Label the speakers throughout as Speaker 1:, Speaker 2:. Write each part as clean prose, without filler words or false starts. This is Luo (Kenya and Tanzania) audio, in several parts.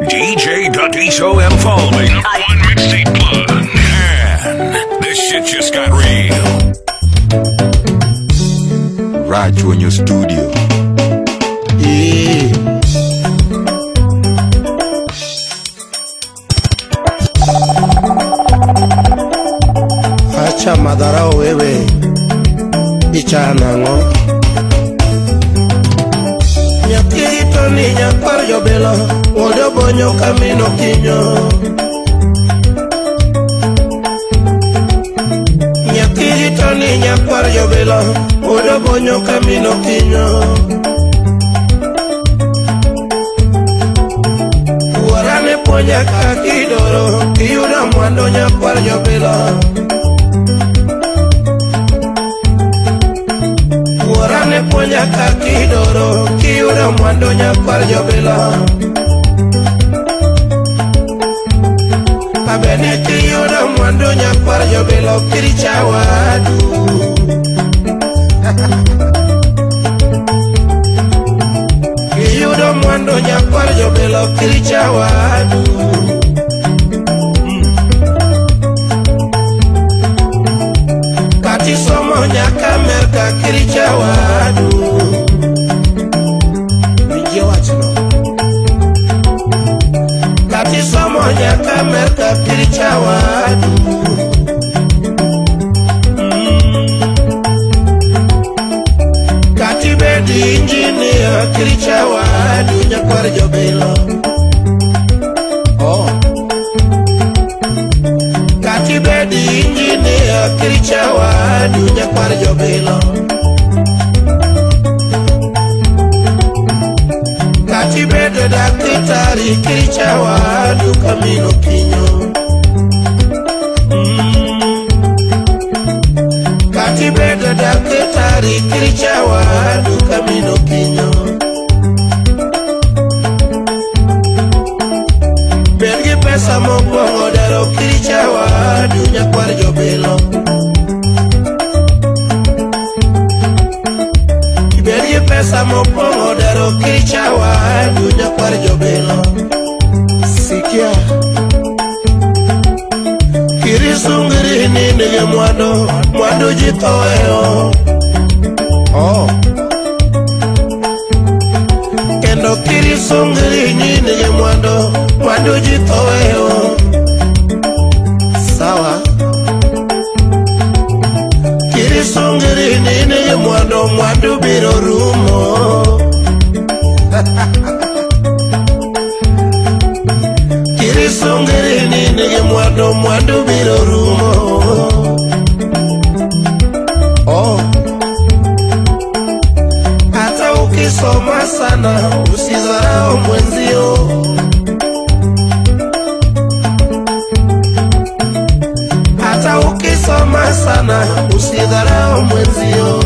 Speaker 1: DJ Dutiso and Foley, #1 mixtape plug. And this shit just got real.
Speaker 2: Raju in your studio. Yeah. Acha madara wewe Ichanango Nyakito ni nyakwar jobelo Odo bonyo kamino kinyo Nyakito ni nyakwar jobelo Odo bonyo kamino kinyo Warane ponya kakidoro Kiyuda mwando nyakwar jobelo Warane ponya kakidoro Kiyuda mwando nyakwar jobelo Abeni kiyuda mwando nyakwar jobelo Kiricha wadu Kiyuda mwando nyakwar jobelo Kiricha wadu Kati somo nyaka merka Kiricha wadu Minje wachino Kati somo nyaka merka Kiricha wadu Kati bedi engineer Kiricha wadu nyakwar jobelo Oh Kati bedi engineer Kiricha wadu nyakwar jobelo Kati bedi dakitari Kiricha wadu kamino kinyo Kati bedi dakitari Kiricha wadu kamino kinyo Bergi pesa mopongo daro Kiricha wadu nyakwar jobelo Bergi pesa mopongo daro Kiricha wadu nyakwar jobelo Sikia Kirisungiri ni nige mwando jitoeo Oh Kendo kirisungiri ni nige mwando jitoeo Sawa Kirisungiri ni nige mwando biro rumo Kirisungiri ni nige mwando biro rumo Oh Hata ukisoma sana usizarau mwenzio Hata ukisoma sana usidharau mwenzio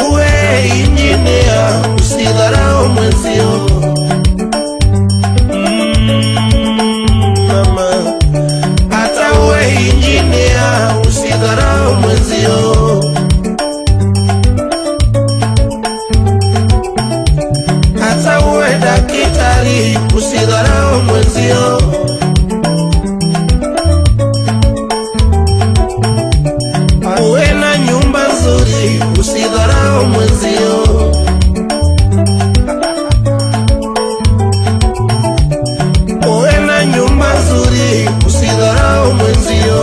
Speaker 2: Uwe injinia usidharau mwenzio Mama Hata uwe injinia usidharau mwenzio Hata uwe dakitari usidharau mwenzio Uwe na nyumba nzuri usidharau mwenzio Uwe na nyumba nzuri usidharau mwenzio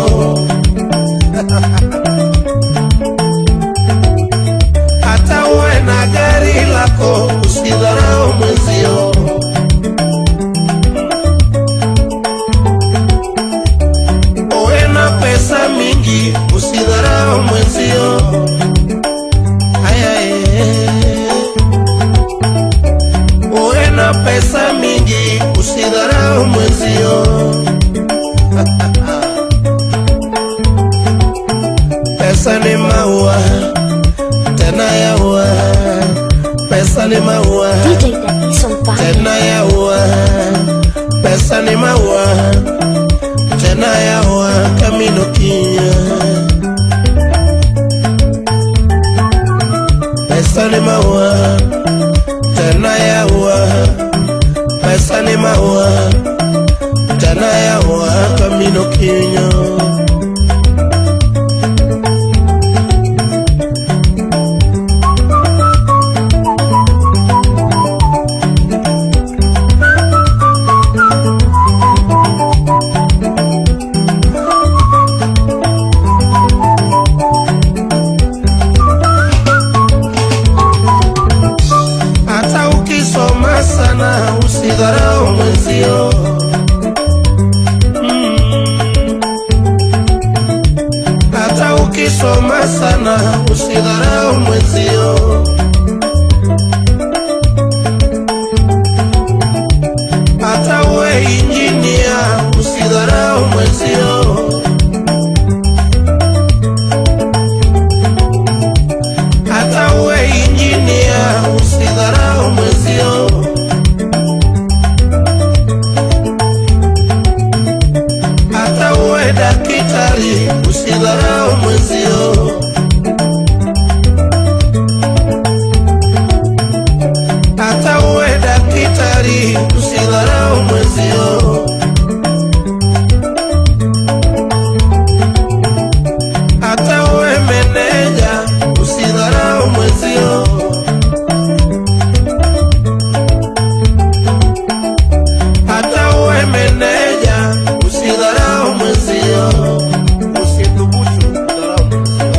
Speaker 2: Hata uwe na gari lako usidharau mwenzio Uwe na pesa mingi usidharau mwenzio Uwe na pesa mingi usidharau mwenzio Pesa ni maua tena yaua Pesa ni maua tena yaua Pesa ni maua tena yaua kamino kinya Pesa ni maua pesa ni maua tena yawa camino kinyo. Usidharau mwenzio, hata ukisoma sana usidharau mwenzio, hata uwe injinia usidharau mwenzio, hata uwe injinia usidharau mwenzio, daktari usidharau mwenzio, hata uwe daktari usidharau mwenzio, hata uwe meneja usidharau mwenzio, hata uwe meneja usidharau mwenzio, usidhubutu kudharau mwenzio,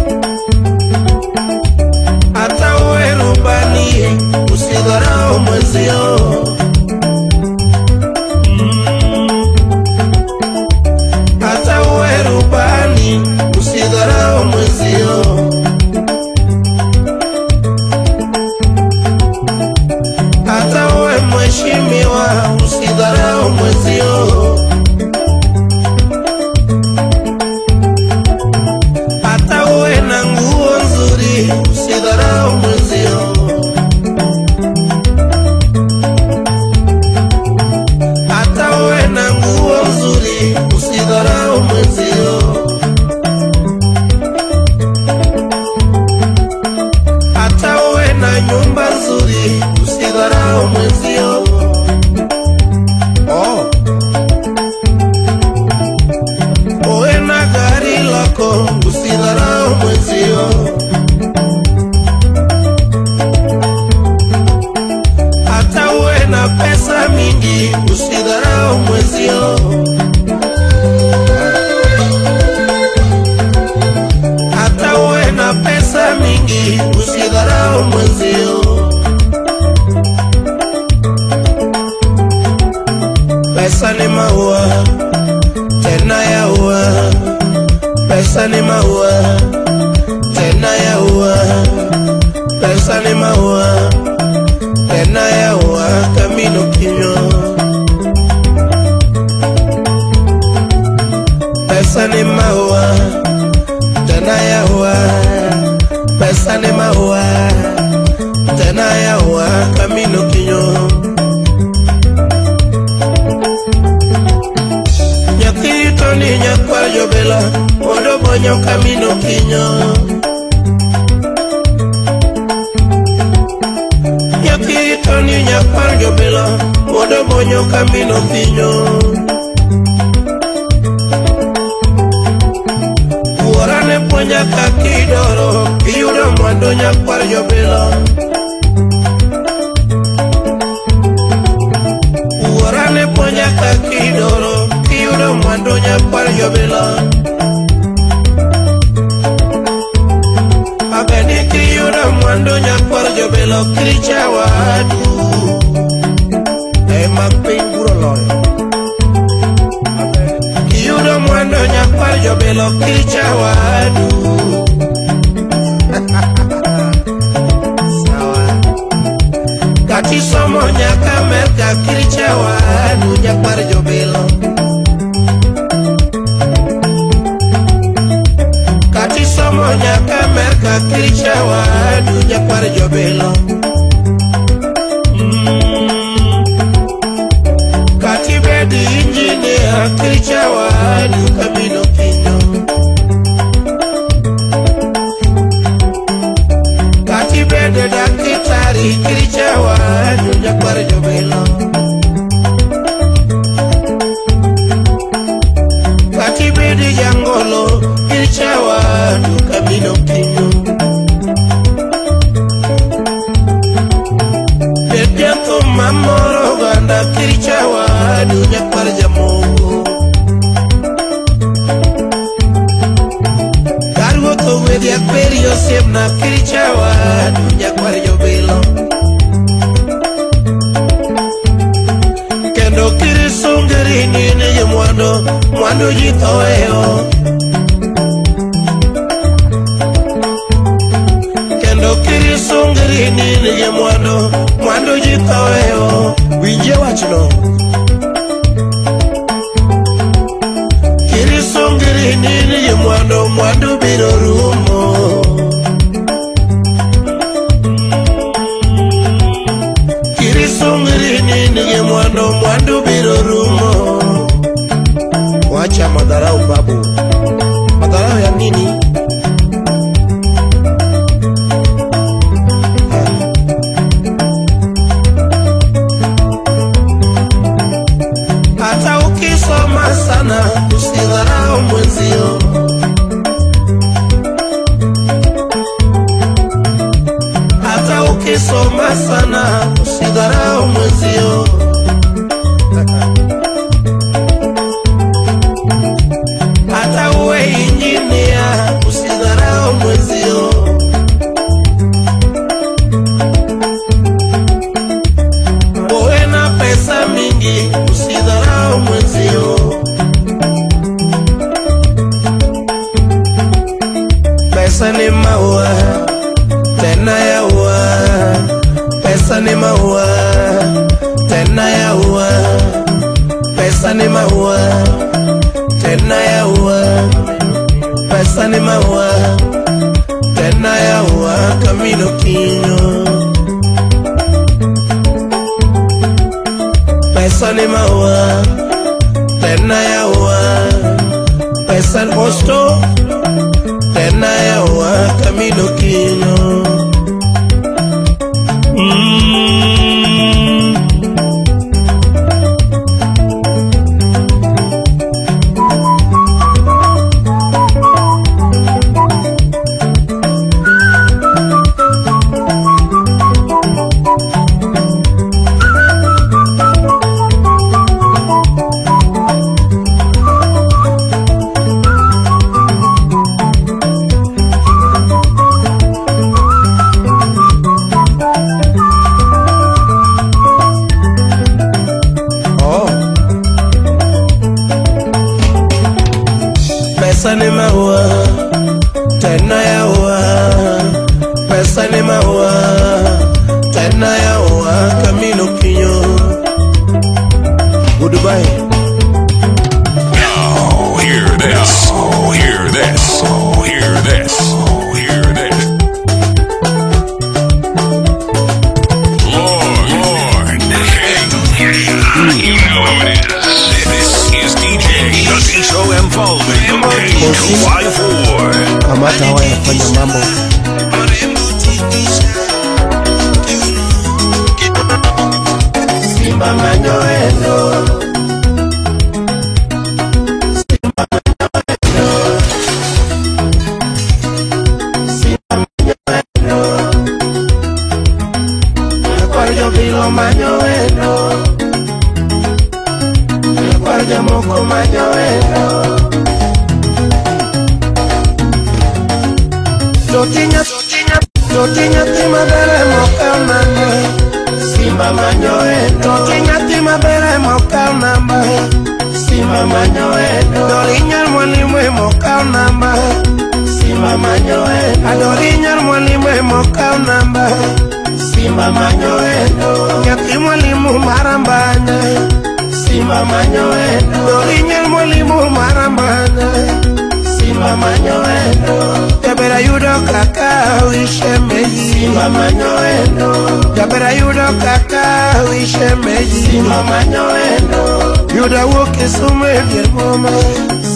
Speaker 2: hata uwe rubani usidharau mwenzio, hata uwe rubani usidharau mwenzio, hata uwe mheshimiwa usidharau mwenzio, hata uwe na nguo nzuri usidharau mwenzio, hata uwe na nguo nzuri usidharau mwenzio, hata uwe na nyumba nzuri usidharau mwenzio. Uwe na gari lako usidharau mwenzio, hata uwe na pesa mingi usidharau mwenzio, hata uwe na pesa mingi usidharau mwenzio, pesa ni maua tena yaua, pesa ni maua tena yaua, pesa ni maua tena yaua camino kinyo, pesa ni maua tena yaua, pesa ni maua tena yaua camino kinyo. Nyakito ni nyakwar jobela mondo bonyo camino kinyo, nyakito ni nyakwar jobela mondo bonyo camino kinyo, uorane puonja kakidoro iyudo mwandu nyakwar jobela, uorane puonja kakidoro iyudo mwandu nyakwar jobela, abeni kiyudo mwandu nyakwar jobela okricha wadu ema piny buro loyo, kiyudo mwandu nyakwar jobela okricha wadu kati somo nyaka Amerika kricha wadu nyakwar jobela, kati somo nyaka Amerika kricha wadu nyakwar jobela, kati bedi injinia kricha wadu camino kinyo, kati bedi daktari kricha wadu nyakwar jobela, mamoro ganda kirichawa dunya kwar jamongo Gargo to wedi akweri osiemna kirichawa dunya kwar jobilo Kendo kirisungeri nini jemwando mwando jitoweo Kendo kirisungeri nini jemwando mwando jitoweo Winje wachno Kirisungeri nini jemwando mwando biro rumo Kirisungeri nini jemwando mwando biro rumo Wacha madharau babu Madharau ya nini? Hata ukisoma sana usidharau mwenzio Hata ukisoma sana usidharau mwenzio Hata uwe injinia usidharau mwenzio Uwe na pesa mingi usidharau mwenzio Pesa ni maua tena ya ua Pesa ni maua tena ya ua Pesa ni maua tena ya ua Pesa ni maua tena ya ua Camino Kinyo Pesa ni maua tena ya ua Pesa ni posto tena ya ua Camino Kinyo Pesa ni maua tena ya ua Pesa ni maua tena ya ua Camino Kinyo Goodbye
Speaker 1: Now hear this. Oh, hear this. Oh, hear this. Oh, hear this. Lord, you know who it is. This is DJ Gazicho Mfalme K254.
Speaker 2: Kamata hawa yanafanya mambo Simba manyoendo Simba manyoendo Nakuarjo bilo manyoendo Nakuarjo moko manyoendo Totinya tima bere moka namba Simba manyoendo Totinya tima bere moka namba Simba manyoendo Dolinyar mwalimwe moka namba Simba manyoendo Adolinyar mwalimwe moka namba Simba manyoendo Nyati mwalimu marambanya Simba manyoendo Dolinyar mwalimu marambanya Simba manyoendo Jabera yudo kaka wishe meji Simba manyoendo Jabera yudo kaka wishe meji Simba manyoendo Yuda woki sume dirboma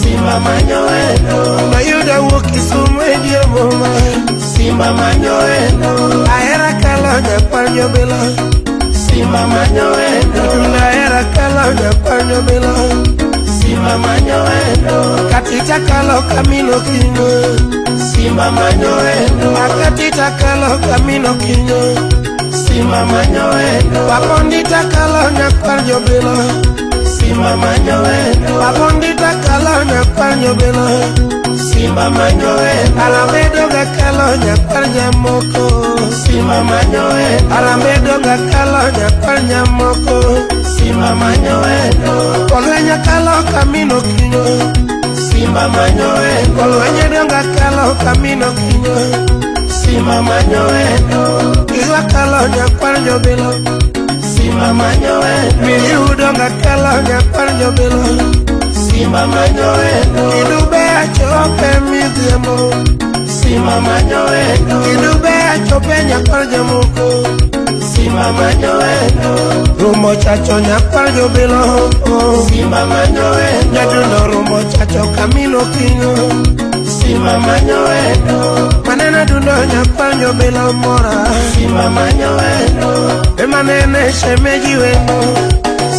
Speaker 2: Simba manyoendo Na yuda woki sume dirboma Simba manyoendo Aera kala nyapanyo bila Simba manyoendo Na era kala nyapanyo bila Simba manyoendo Katita kalo Camino Kinyo Simba manyoendo Akatita kalo Camino Kinyo Simba manyowendo. Papondita kalo nyakwar jobilo. Simba manyowendo. Papondita kalo nyakwar jobilo. Simba manyowendo. Alamedo ga kalo nyakwar jamoko. Simba manyowendo. Alamedo ga kalo nyakwar jamoko. Simba manyowendo. Kolwenya kalo kamino kinyo. Simba manyowendo. Kolwenya donga kalo kamino kinyo. Simba manyowendo. Iwa kalo nyakwar jobilo. Simba manyowendo. Miliudo nga kalo nyakwar jobilo. Simba manyowendo. Idube achope midhiemo. Simba manyowendo. Idube achope nyakwar jamoko. Simba manyowendo. Rumo chacho nyakwar jobilo. Simba manyowendo. Nyaduno rumo chacho kamino kinyo. Simba manyowendo. Manena dundo nyakwar jobilo mora. Simba manyowendo. Emanene shemeji wendo.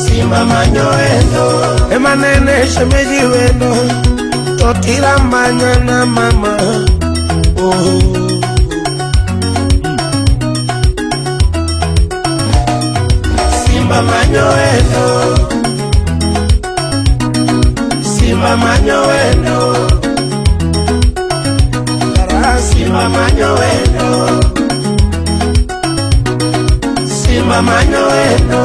Speaker 2: Simba manyowendo. Emanene shemeji wendo. Totira manyana mama. Simba manyowendo. Simba manyowendo. Simba manyowendo. Simba manyowendo.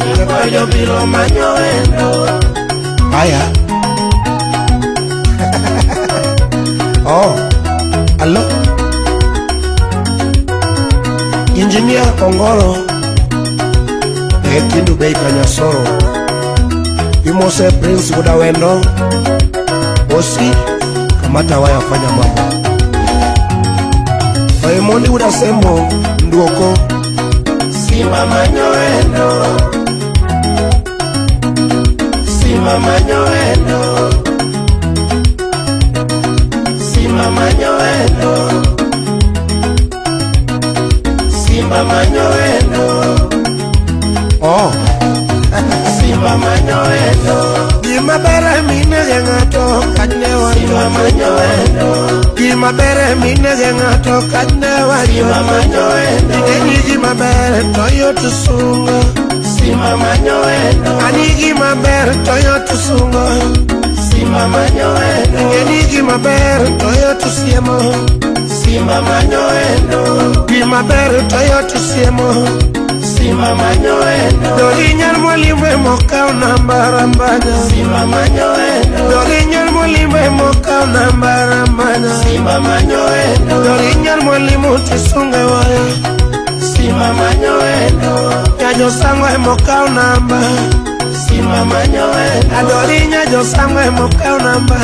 Speaker 2: Nyakwar jobilo manyowendo. Aya. Oh, hello. Engineer Kongolo. Kindu bei Kanyasoro. Imose Prince Budawendo. Osi kamata waya fanya mambo. Raymond Udasembo Nduoko. Simba manyowendo. Simba manyowendo. Simba manyowendo. Simba manyowendo. Oh. Simba manyowendo. Gima bere mine gengato kane wajo. Simba manyowendo. Gima bere mine gengato kane wajo. Simba manyowendo. Nini gima bere toyo tusungo. Simba manyowendo. Ani gima bere toyo tusungo. Simba manyowendo. Nini gima bere toyo tusiemo. Simba manyowendo. Gima bere toyo tusiemo. Simba manyowendo. Dolinyar molimwe mokao nambarambanya. Simba manyowendo. Dolinyar molimwe mokao nambarambanya. Simba manyowendo. Dolinyar molimu tisunge waya. Simba manyowendo. Nyajo sangwe mokao namba. Simba manyowendo. Adolinya jo sangwe mokao namba.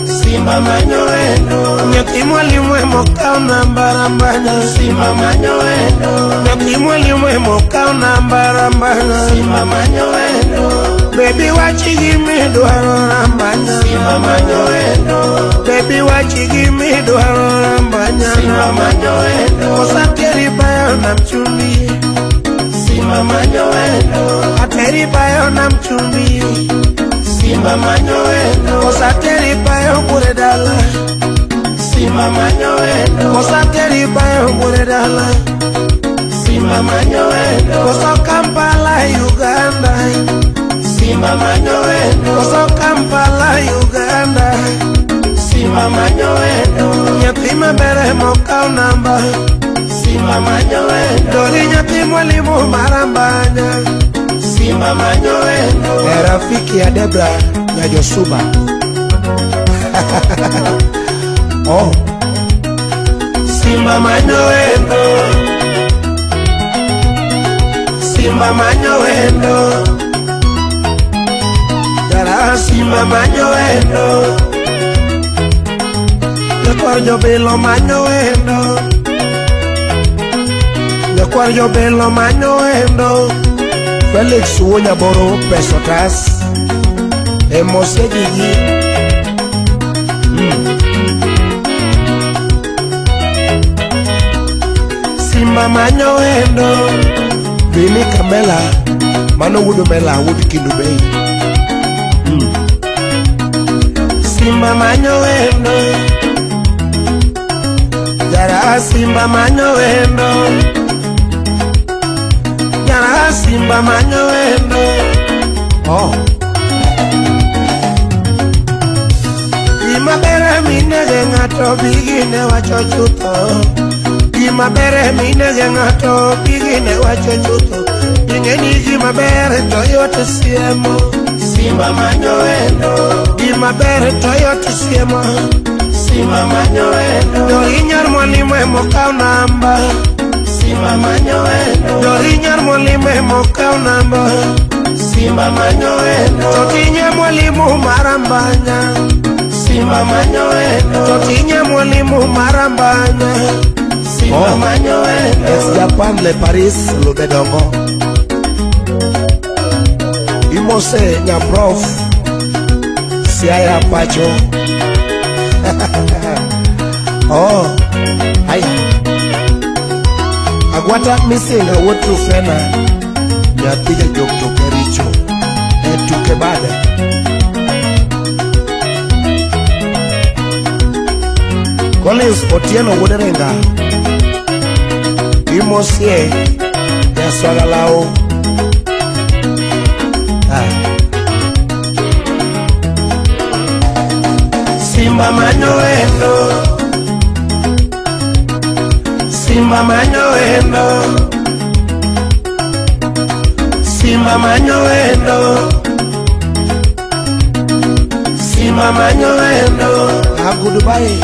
Speaker 2: Simba manyowendo. Nyaki mwalimwe mokao nambarambanya. Simba manyowendo. Nyaki mwalimwe mokao nambarambanya. Simba manyowendo. Baby wachi me dwaro rambanya. Simba manyowendo. Baby wachi me dwaro rambanya. Simba manyowendo. Kosakeri bayo namchumbi. Simba manyowendo. Ateri bayo namchumbi. Simba manyowendo. Kosakeri bayo buredala. Simba manyowendo. Kosakeri bayo buredala. Simba manyowendo. Koso Kampala Uganda. Simba manyowendo. Koso Kampala Uganda. Simba manyowendo. Nyathi mabere mokao namba. Simba manyowendo. Doli nyathi mwalimu marambanya. Simba manyowendo. Rafiki ya Debra ya Josuba. Oh. Simba manyowendo. Simba manyowendo. Dara Simba manyowendo. Nyakwar jobilo manyowendo. Nyakwar jobilo manyowendo. Felix Wonyaboro Pesotas. Emose Gigi. Simba manyowendo. Vini Kamela. Mano wudu mela wudu kindu bei. Simba manyowendo. Jara simba manyo wendo, jara simba manyo wendo. Oh, ima bere minege ngato bigine wacho chuto. Ima bere minege ngato bigine wacho chuto. Ingeni ima bere toyoto siemo, simba manyo wendo. Ima bere toyoto siemo, simba manyo wendo. Dorinyar mwalimu mokau namba, simba manyo wendo. Dorinyar mwalimu mokau namba, simba manyo wendo. Totinye mwalimu marambanya, simba manyo wendo. Totinye mwalimu marambanya, simba manyo wendo. Es Japan le Paris lo bedongo. Imose nya prof, siaya pacho. Oh, ay. Agwata missing a wood to fena. Ya tija jok to kericho. Tuke bada. Collins Otieno Woderenga. Imosie ya swagalao. Simba manyo wendo, simba manyo wendo, simba manyo wendo, simba manyo wendo. Goodbye,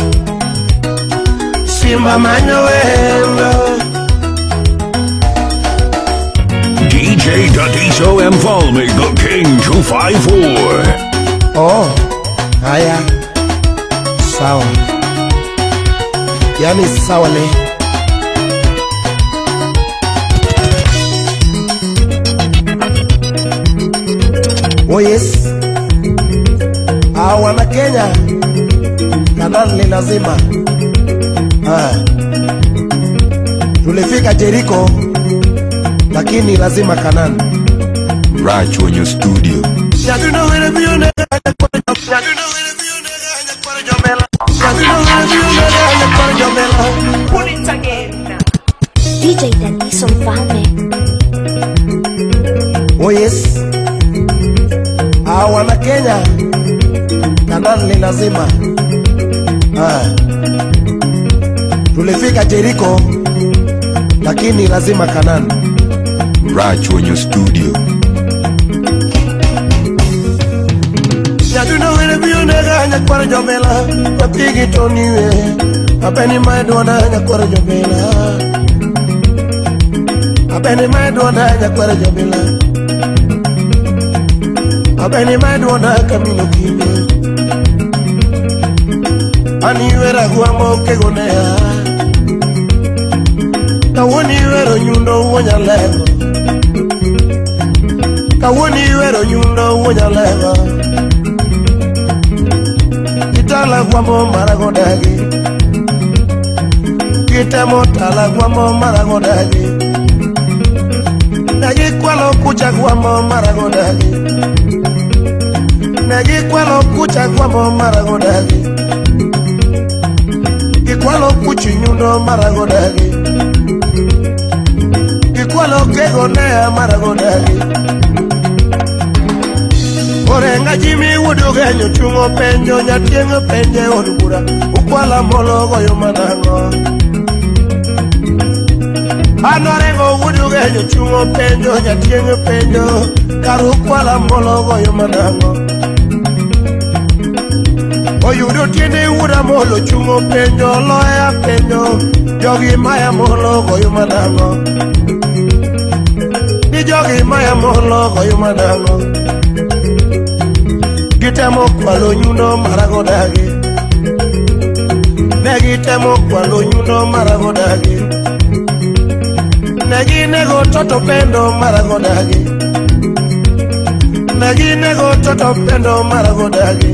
Speaker 2: simba manyo wendo.
Speaker 1: DJ Dadiso Mfalme, the King 254.
Speaker 2: Oh, haya. Sawa, yani sawa le. Oh yes, wana Kenya Kanan le lazima. Tulifika Jericho lakini lazima Kanan.
Speaker 1: Right on your studio.
Speaker 3: Put it again. DJ Dadiso Mfalme.
Speaker 2: Oh yes, wana Kenya Kanan le lazima. Tulifika Jericho lakini lazima Kanan.
Speaker 1: Right on your studio.
Speaker 2: Yaduna wele biyonega nyakwara jomela, napigi toniwe, abeni maedwana nyakwara jomela, abeni maedwana nyakwara jomela, abeni maedwana kamino kime, aniwera guamo kegonea, kawoniwero nyundo wonyalego, kawoniwero nyundo wonyalego. Tala guamo maragodagi, kitamo tala guamo maragodagi, nagi kwalo kucha guamo maragodagi, nagi kwalo kucha guamo maragodagi, kikwalo kuchi nyundo maragodagi, kikwalo kegonea maragodagi. Orenga jimi wudugenyo chungo penjo nyatiengo penje odubura ukwala mologo yomanango. Anorengo wudugenyo chungo penjo nyatiengo penjo karu ukwala mologo yomanango. Oyudo tiende wuda molo chungo penjo loya penjo jogi maya mologo yomanango. Ni jogi maya mologo yomanango. Gitemo kwalo nyundo maragodagi, negitemo kwalo nyundo maragodagi, neginego toto pendo maragodagi, neginego toto pendo maragodagi,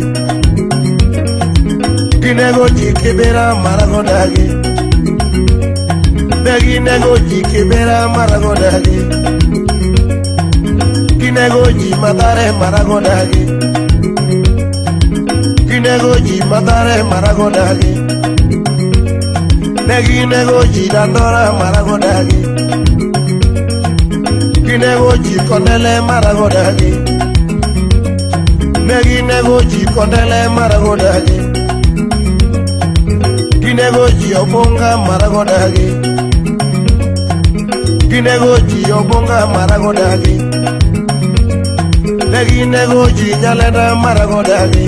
Speaker 2: ginego jikibera maragodagi, neginego jikibera maragodagi, ginego jimadare maragodagi, ginego jimadare maragodagi, Neginego ji Dandora Maragodagi, Ginego ji Kondele Maragodagi, Neginego ji Kondele Maragodagi, Ginego ji Obonga Maragodagi, Ginego ji Obonga Maragodagi, Neginego ji Nyalenda Maragodagi,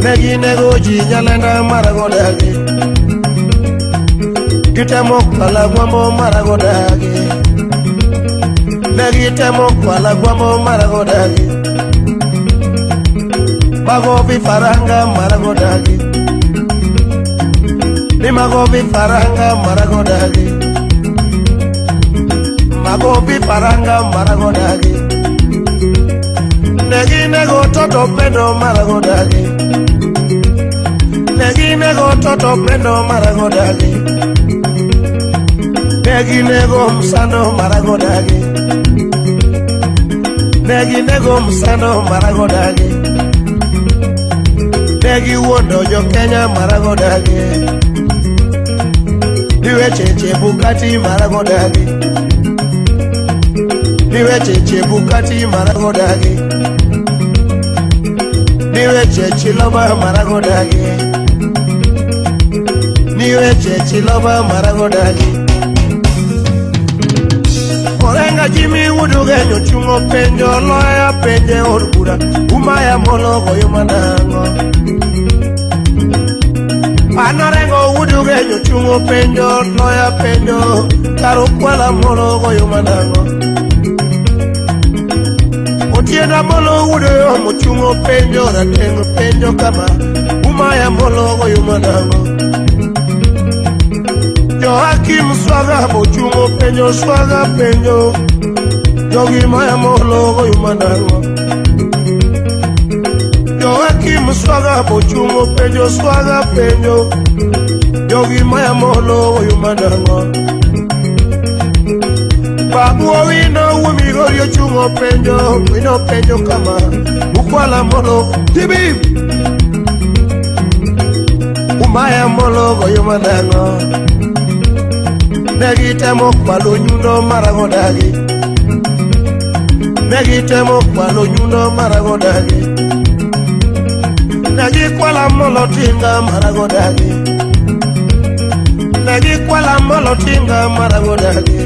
Speaker 2: Neginego ji Nyalenda Maragodagi, Gitemo kwala gwambo Maragodagi, Negitemo kwala gwambo Maragodagi, Magobi Faranga Maragodagi, Nimagobi Faranga Maragodagi, Magobi Faranga Maragodagi, Neginego Toto Pendo Maragodagi, Neginego Toto Pendo Maragodagi, Neginego Msano Maragodagi, Neginego Msano Maragodagi, Negi Wondo Jo Kenya Maragodagi, Niwe Cheche Bukati Maragodagi, Niwe Cheche Bukati Maragodagi, Niwe Cheche Loba Maragodagi, Niwe Cheche Loba Maragodagi. Orenga Jimmy Wudugenyo chungo penjo loya penje orbura umaya mologo yomanango Anarengo Wudugenyo chungo penjo loya penjo karo kwala mologo yomanango Otienda molo wudeyo mochungo penjo ratengo penjo kama umaya mologo yomanango Joakim Swaga mochungo penjo Swaga penjo Jogi maya mologo yumanango Joakim Swaga mochungo penjo Swaga penjo Jogi maya mologo yumanango Babu wino wumigorio chungo penjo Wino penjo kama Ukwala mologo Tibi Umaya mologo yumanango Negitemo kwalo nyundo Maragodagi, Negitemo kwalo nyundo Maragodagi, Negikwala molotinga Maragodagi, Negikwala molotinga Maragodagi,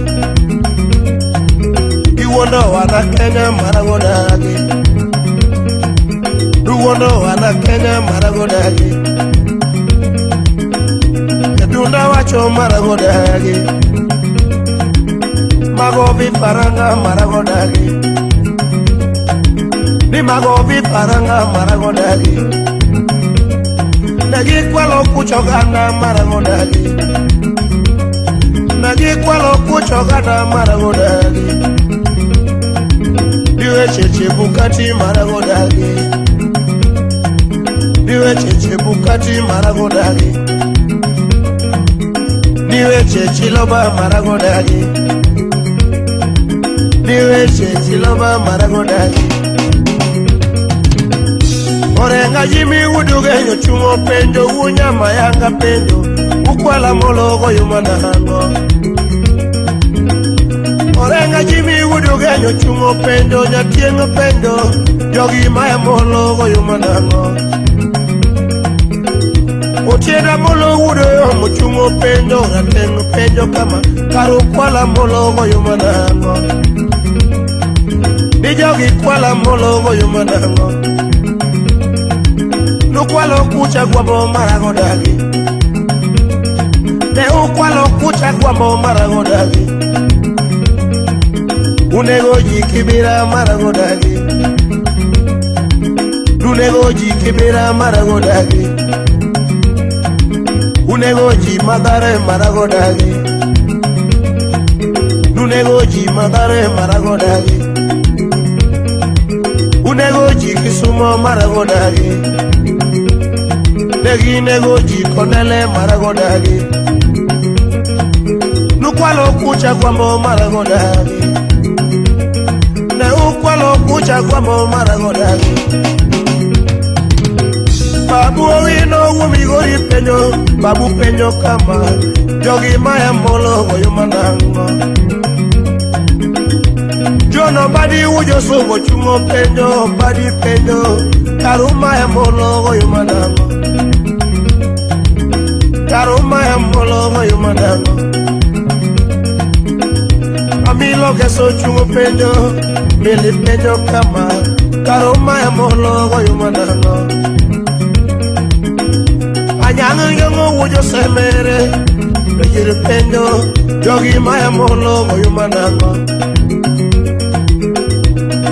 Speaker 2: Iwondo wana Kenya Maragodagi, Iwondo wana Kenya Maragodagi, Kedunda wacho Maragodagi, Magobi Faranga Maragodagi, Ni Magobi Faranga Maragodagi, Negikwalo Kuchogana Maragodagi, Negikwalo Kuchogana Maragodagi, Niwe Cheche Bukati Maragodagi, Niwe Cheche Bukati Maragodagi, Niwe Cheche Loba Maragodagi, Niwe Cheche Loba Maragodagi. Orenga Jimmy Wudugenyo chungo penjo Unyama yanga penjo Ukwala mologo yumanango Orenga Jimmy Wudugenyo chungo penjo Nyatiengo penjo Jogi maya mologo yumanango Otienda molo wudeyo mochungo penjo Ratengo penjo kama Karo kwala mologo yumanango Nijogi kwala mologo yumanango Nukwalo kucha gwambo Maragodagi, Ne ukwalo kucha gwambo Maragodagi, Unego ji kibira Maragodagi, Unego ji kibira Maragodagi, Unego ji madare Maragodagi, Unego ji madare Maragodagi, Unego ji Kisumo Maragodagi, Neginego ji Kondele Maragodagi, Nukwalo kucha gwambo Maragodagi, Ne ukwalo kucha gwambo Maragodagi, Babu wino wumigori penyo, babu penyo kama jogi maya molo goyo manango. Jono badi ujo sogo chungo penyo, badi penyo karuma ya molo goyo manango. Karuma ya molo goyo manango. Amilo que so chungo penyo, mili penyo kama karuma ya molo goyo manango. Anyang yongo wujo semere Yiri penyo Jogi maya molo goyo manango.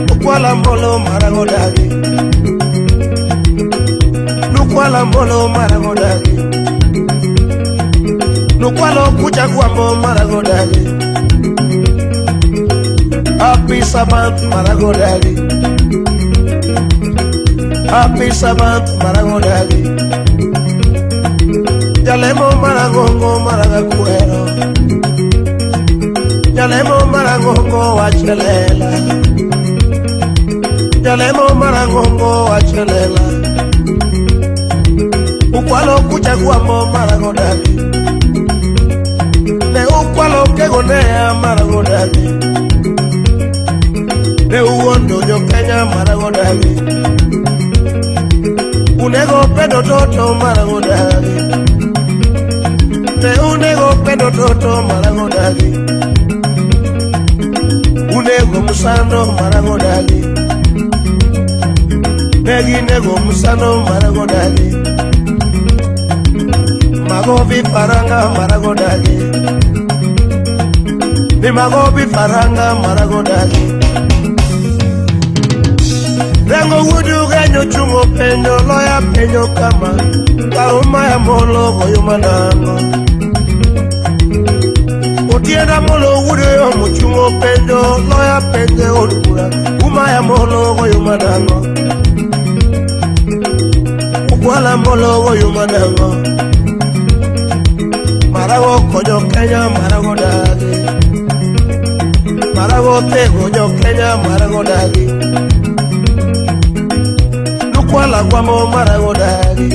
Speaker 2: Nukwala molo marago dagi. Nukwala molo marago dagi. Nukwalo kucha guamo marago dagi. Happy Sabbath marago dagi. Happy Sabbath marago dagi. Jalemo marangongo maragakuero. Jalemo marangongo wachelela. Jalemo marangongo wachelela. Ukwalo kucha guamo maragodagi. Ne ukwalo kegonea maragodagi. Ne uondo jo Kenya maragodagi. Unego pedo toto maragodagi. Ne unego pedo toto maragodagi. Unego musano maragodagi. Negi nego musano maragodagi. Magobi faranga maragodagi. Ni magobi faranga maragodagi. Rengo wudu ganyo chungo penyo loya penyo kama karuma ya molo goyo manango. Otienda molo wudu yo muchungo penyo loya penyo odura uma ya molo goyo manango. Ukwala molo goyo manango. Marago kojo Kenya marago dagi. Marago te kojo Kenya marago dagi. Nukwala guamo marago dagi.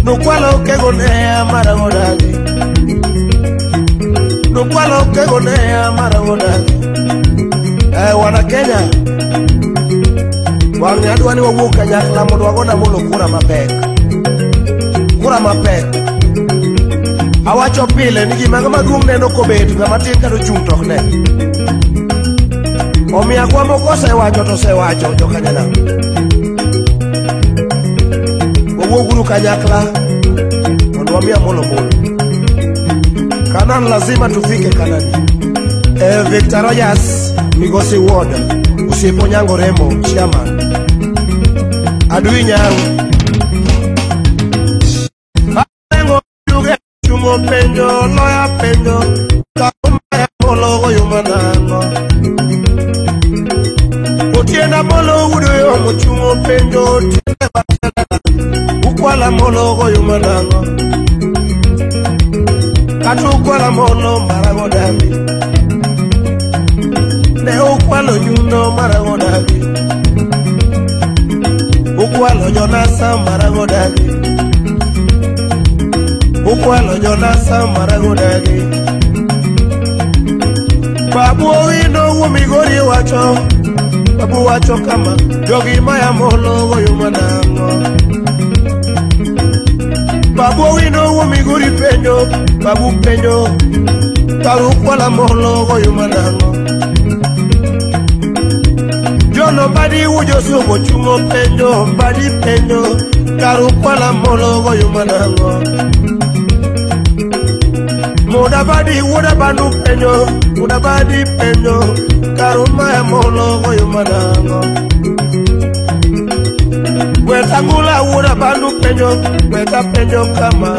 Speaker 2: Nukwala kegonea marago dagi. Nukwala kegonea marago dagi. Wana Kenya wangi adwani wawuka nyakla mondo wagona molo kura mapek. Kura mapek. Awacho pile ni gima maduong' neno kobet ng'ama tin kado chung' tok ne. Omiya gwamo kosewacho to sewacho jokanyana. Wawuoguru kanyakla mondo wamiya molo molo. Kanan lazima tufike Kanani. Victor Rogers Migosi Ward Usipo Nyango Remo Chairman Adui Nyango Chungo penjo, loya penjo, karuma ya molo goyo manango. Otienda molo wudu yo muchungo penjo, tiende bachelala. Ukwala molo goyo manango. Katu ukwala molo marago dagi. Ne ukwalo nyundo marago dagi. Ukwalo Jonasa marago dagi. Ukwalo Jonasa maragodagi. Babu wino wumigori wacho. Babu wacho kama jogi maya molo goyo manango. Babu wino wumigori penyo. Babu penyo karu kwala molo goyo manango. Jono badi ujo sogo chungo penyo. Badi penyo karu kwala molo goyo manango. Muda badi wuda bandu penyo, muda badi penyo, karuma ya molo goyo manango. Weta ngula wuda bandu penyo, weta penyo kama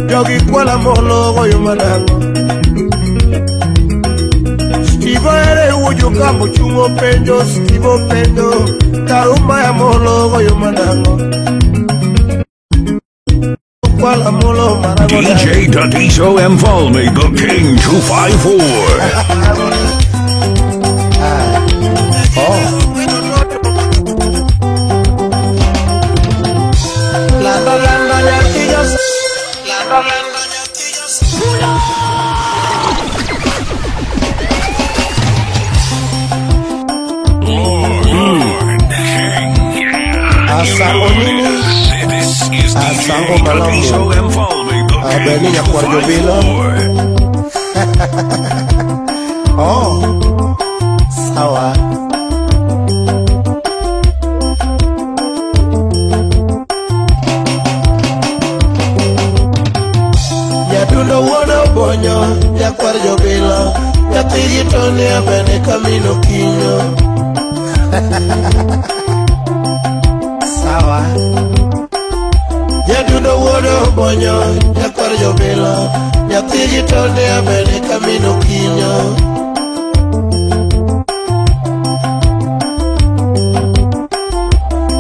Speaker 2: jogi kwala molo goyo manango. Stivo ere wuju kambu chungo penyo, stivo penyo, karuma ya molo goyo manango.
Speaker 1: DJ Dadiso Mfalme, the King 254.
Speaker 2: Asango nini? Asango malamu. Abeni Nyakuarjo Villa. Oh, sawa. Nyadundo wono bonyo Nyakuarjo Villa. Nyatigi toni abeni kamino kinyo. Sawa. Nyadundo wono bonyo Nyakuarjo Villa. Nyatigi toni abeni kamino kinyo.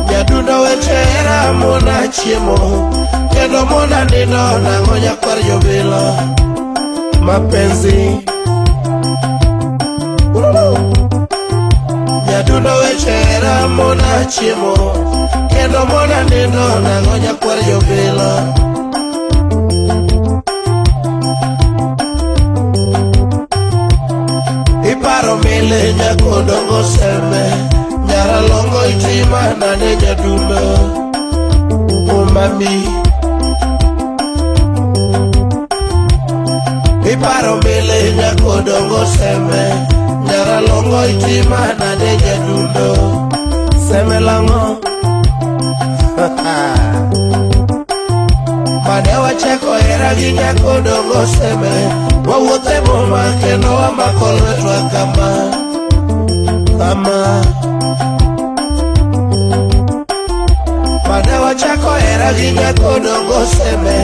Speaker 2: Nyadundo wechera mona chiemo. Kendo mona nino nango Nyakuarjo Villa. Mapenzi Nyadundo wechera mona chiemo. Kendo mona nino nango Nyakuarjo Villa. Iparo mile nyakodongo seme. Nyara longo itima nane Nyadundo. Umami Iparo mile nyakodongo seme. Nyara longo itima nane Nyadundo. Seme lango Mane wacheko era gi nyakodongo seme. Wawuothe boma kendo wamako lwetwa kama Mane wachako era gi nyakodongo seme.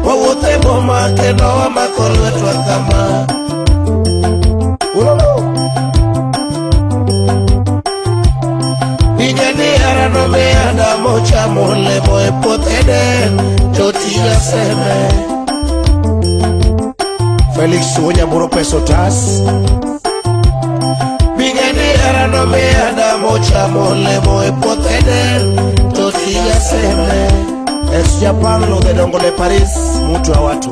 Speaker 2: Wawuothe boma kendo wamako lwetwa kama Ingeni era no meanda mocha molemo e potede Chotiga seme Felix Sonya Muro Peso Tas Ingeni era no meanda mocha molemo e potede Chotiga seme Es Japan lo de Dongo de Paris Mutu wa watu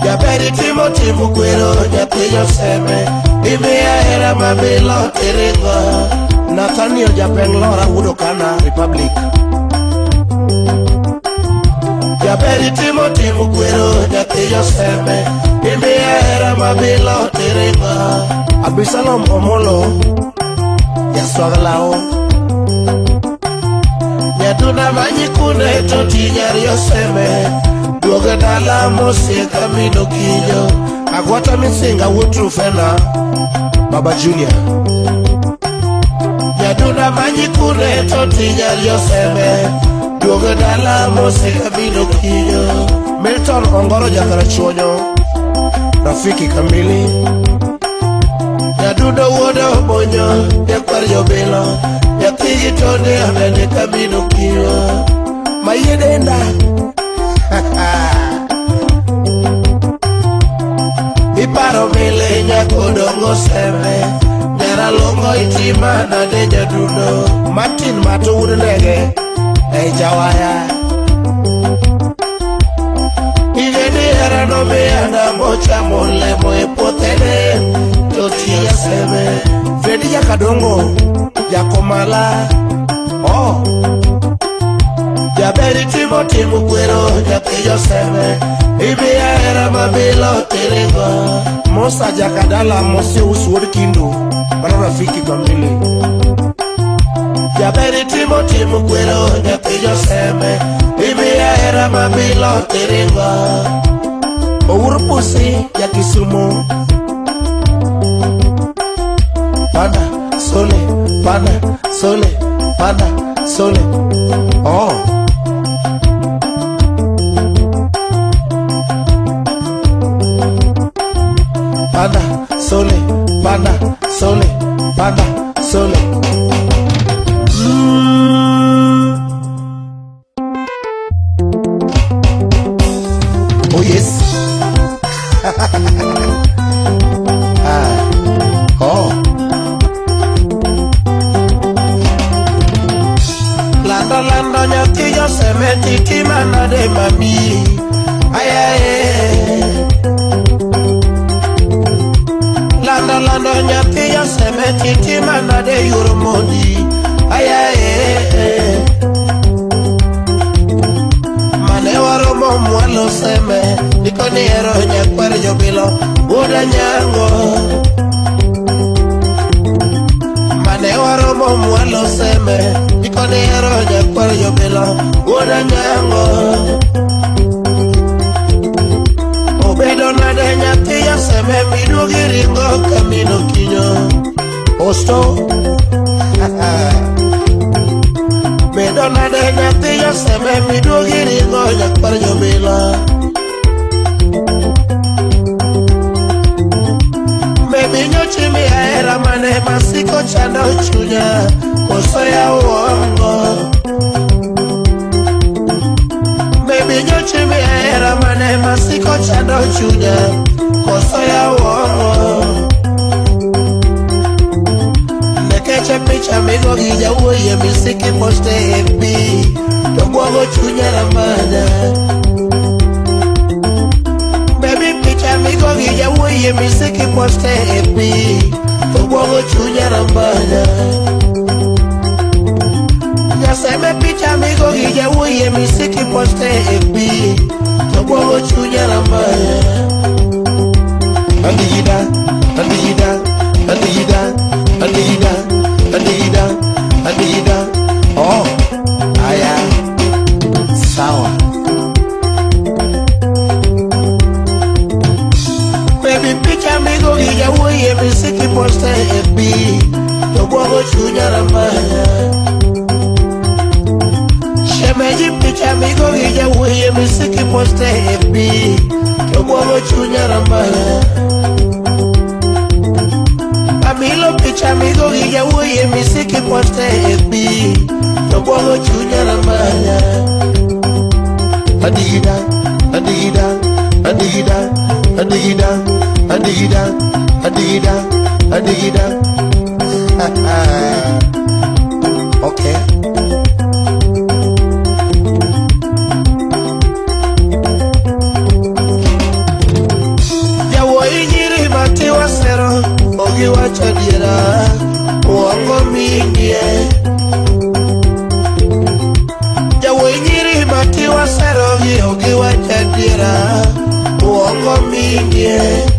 Speaker 2: Jaberi Timothy Mukwero Nyatiyo seme Imea era mabilo tiringo Nathaniel Japeng Lora Udokana Republic Jaberi Timothy Mukwero Nyatiyo seme Imea era mabilo tiringo Abisalom Omolo Yaswagalao Nyaduna manyikune toti nyario seme Duoga dala mosie kamino kinyo Agwata misinga wutru fena Baba Junior Nyaduna manyikune toti nyario seme Duoga dala mosie kamino kinyo Milton Ongoro Jakara Chonyo Rafiki Kamili Nyadundo wono bonyo Nyakuarjo Villa Nyatigi toni abeni kamino kinyo Mayedenda Iparo mile nyakodongo seme. Nyara longo itima nane Nyadundo. Martin Mato Udnege Jawaya Igeni era no meanda mocha molemo e potene Chotiga seme Fredi Jakadongo Jakomala Oh Jaberi Timothy Mukwero Nyatiyo seme Ibia era mabilo tiringo Mosa Jakadala Mose Uswod Kindu Bana Rafiki Kamili Jaberi Timothy Mukwero Nyatiyo seme Ibia era mabilo tiringo Ourupusi ya Kisumu Pana Sole Pana Sole Pana Sole Oh Pana, sole, pana, sole, pana, sole. Oh yes. Oh. Lando Nyatiyo seme tikima na de mami ayaye lando nyati ya semeti timana de yurumondi ayaye mane waromo mwalo seme nikoni ero nyakwar jobilo buda nyango mane waromo mwalo seme nikoni ero nyakwar jobilo buda nyango obedo nade nyati ya seme midugi ringo kamino kinyo osto bedo nade nyati ya seme midugi ringo nyakwar jobilo baby nyochi mi aera mane masiko chanda chunya koso ya uongo baby nyochi mi aera mane masiko chanda chunya koso ya uongo nekeche picha migo gija uoye misiki poste epi tobuogo chunya ramanya amigo gija uoye misiki poste epi tobuogo chunya rambanya nyaseme picha amigo gija uoye misiki poste epi tobuogo chunya rambanya andigida andigida andigida andigida andigida andigida oh aya sawa amigo gija uoye misiki poste epi tobuogo chunya rambanya shemeji picha amigo gija uoye misiki poste epi tobuogo chunya rambanya amilo picha amigo gija uoye misiki poste epi tobuogo chunya rambanya adigida adigida adigida adigida adigida adigida adigida okay yawo inyiri mati wasero ogi wacho diera uongo mingie yawo inyiri mati wasero ogi wacho diera uongo mingie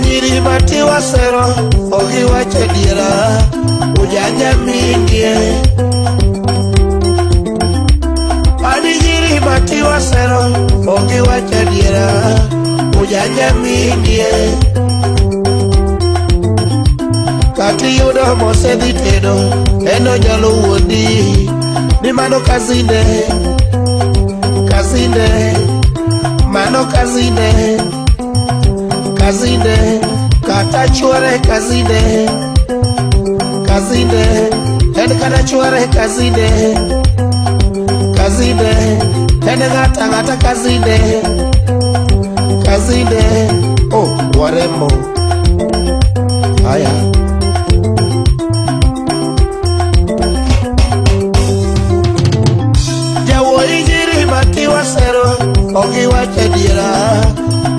Speaker 2: nyiri mati wasero ogi wacho diera ujanja mingie ani nyiri mati wasero ogi wacho diera ujanja mingie kati yudo mosedhi tedo eno nyalo wuodi ni mano kazinde kazinde mano kazinde kazinde kata chuore kazinde kazinde en kata chuore kazinde kazinde en ngata kazinde kazinde oh warembo aya jawo injiri mati wasero ogi wacho diera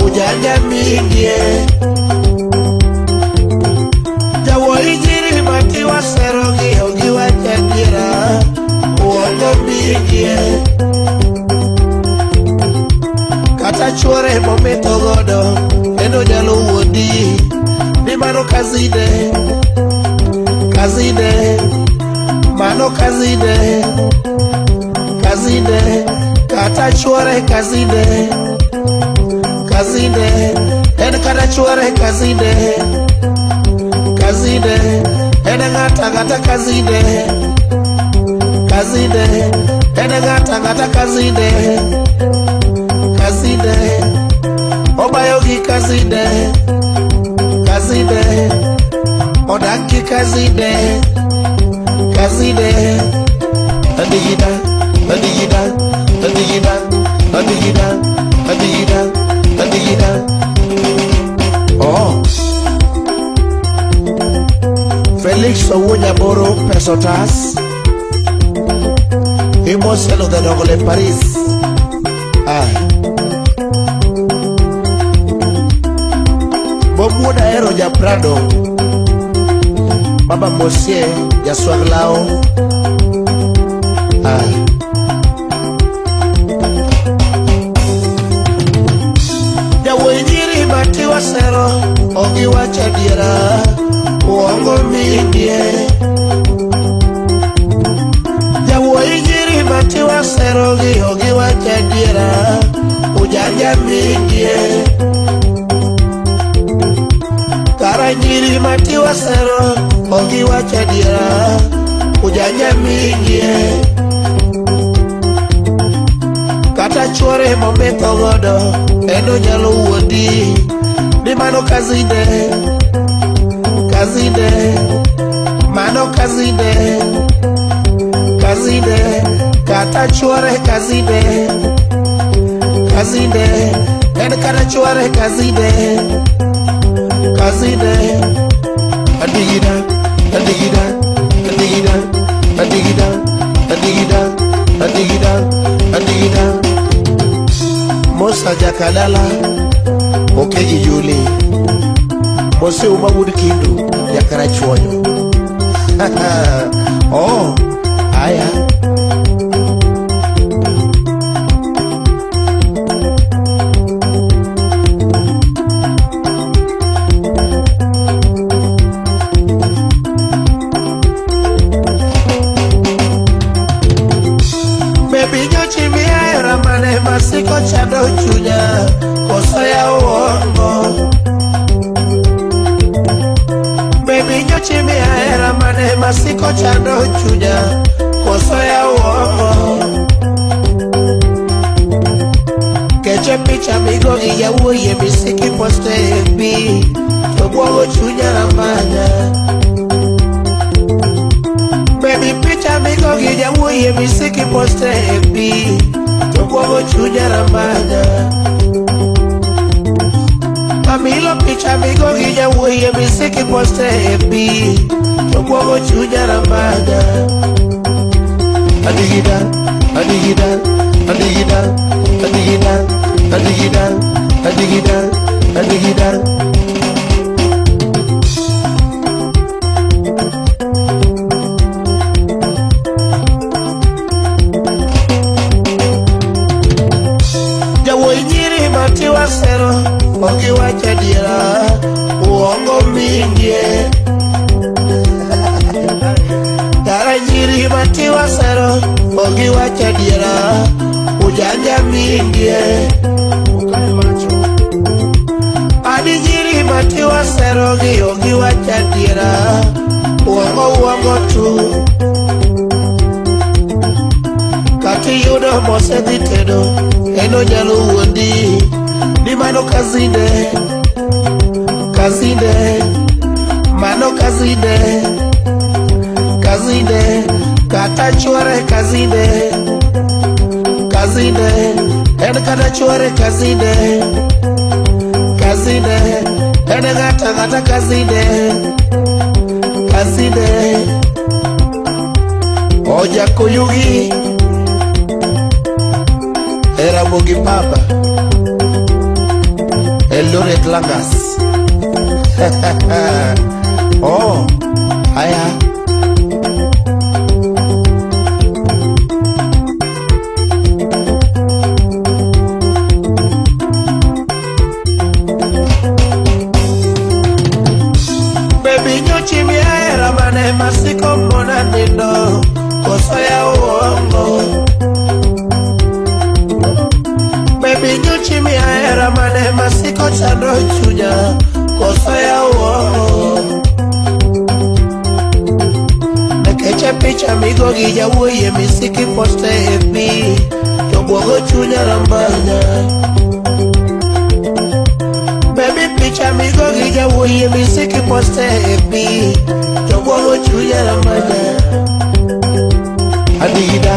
Speaker 2: ujanja mingie jawo injiri mati wasero ogi wacho diera uongo mingie kata chuore momito godo eno nyalo wuodi ni mano kazinde kazinde mano kazinde kazinde kata chuore kazinde kazinde en kata chuore kazinde kazinde en ngata kazinde kazinde en ngata kazinde kazinde obayogi kazinde kazinde odaki kazinde kazinde adigida adigida adigida adigida adigida adigida oh Felix Owunyaboro Pesotas Hemos lo de Nogole París. Bomuda Ero ya Prado, Baba Mosie ya Swaglao. Ya wenjiri mati wa sero, ogi wacha diera, uongo mindie. Ya wenjiri mati wa sero, ogi wacha diera, ujanja mindie. Karanyiri mati wa sero, ogi wacha diera, ujanja mindie. Kata chore mombeto godo, endo nyalo wuodi, ni mano kazide, mano kazide, kata chore kazide, endo kata chore kazide, adigida, Mosa Jakalala, Okeji Yuli, Mose Umawudi Kindu, Yakarachuoyo. Oh, aya. Masiko chado chunya, koso ya uongo. Baby nyochi mi aera mane masiko chado chunya, koso ya uongo. Keche picha migo iya uye misiki poste ebi, tobuogo chunya ramanya. Baby picha migo iya uye misiki poste ebi, Tokuogo chunya ramanya. Amilo picha migo gija uye misiki poste epi, Tokuogo chunya ramanya. Adigida. Sero, ogi wacha diera, uongo mindie. Karanyiri mati wa sero, ogi wacha diera, ujanja mindie. Adigiri mati wa sero, ogi wacha diera, uongo tu. Kati yudo mose ditedo, eno nyalo wuondi. Ni mano kazide, mano kazide, kata chore kazide, ene kata chore kazide, ene gata kazide, oja kuyugi, era mogi papa. Eldoret Langas. Oh, aya. Baby nyochi mi aera mane masiko mona nindo, koso ya uongo. Baby nyochi mi aera mane masiko chando chunya, koso ya uongo. Nekeche picha migo gija uye misiki poste epi, tobuogo chunya rambanya. Baby picha migo gija uye misiki poste epi, tobuogo chunya rambanya. Adigida.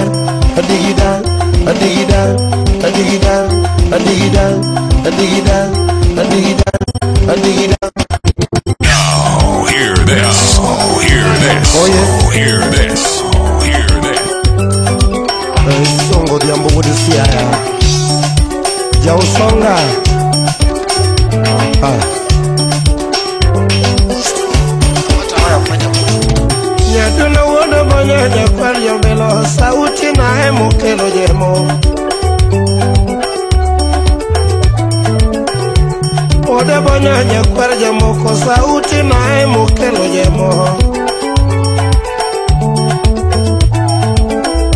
Speaker 1: Now hear this. Oh, hear this.
Speaker 2: Oh, yes.
Speaker 1: Oh, hear this. Oh, hear this.
Speaker 2: Siaya Jausonga Nyaduna wono bonyo nyakwar yombelo sauti na emo kelo jemo Ode bonyo nyakwar jamoko sauti na emo kelo jemo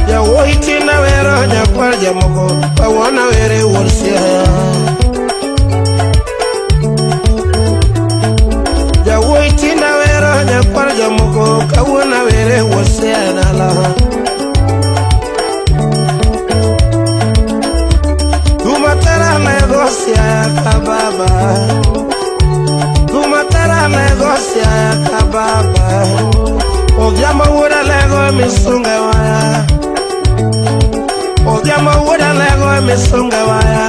Speaker 2: Jawoiti na wero nyakwar jamoko Pawana were worsia Jawoiti na wero nyakwar jamoko Kawana were worsia nala Tumatara negosia kababa Tumatara negosia kababa Ogyama woda lego misunga waya Ogyama woda lego misunga waya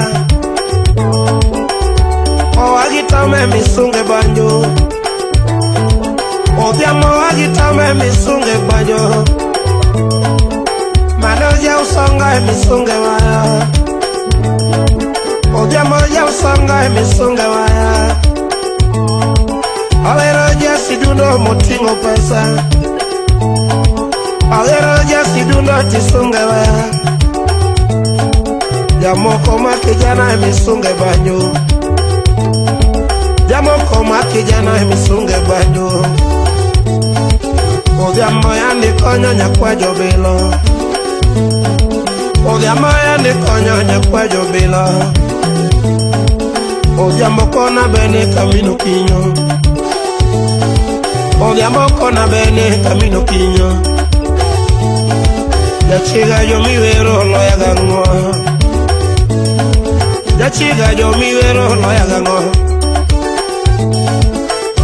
Speaker 2: Oagitame misunge banjo Ogyama wagitame misunge banjo Manoja usonga misunge waya Ogyama ya usonga misunge waya Awero jasi duno motingo pesa Awero jasi duno tisunge waya Jamoko makijana misunge banjo Jamoko makijana misunge banjo Ogyama ya nikonyo nyakwajo bilo Ogyama ya nikonyo nyakwajo bilo Ogyama kona bene kamino kinyo Ogyama kona bene kamino kinyo Jachiga yo miwero loya gango Jachiga yo miwero loya gango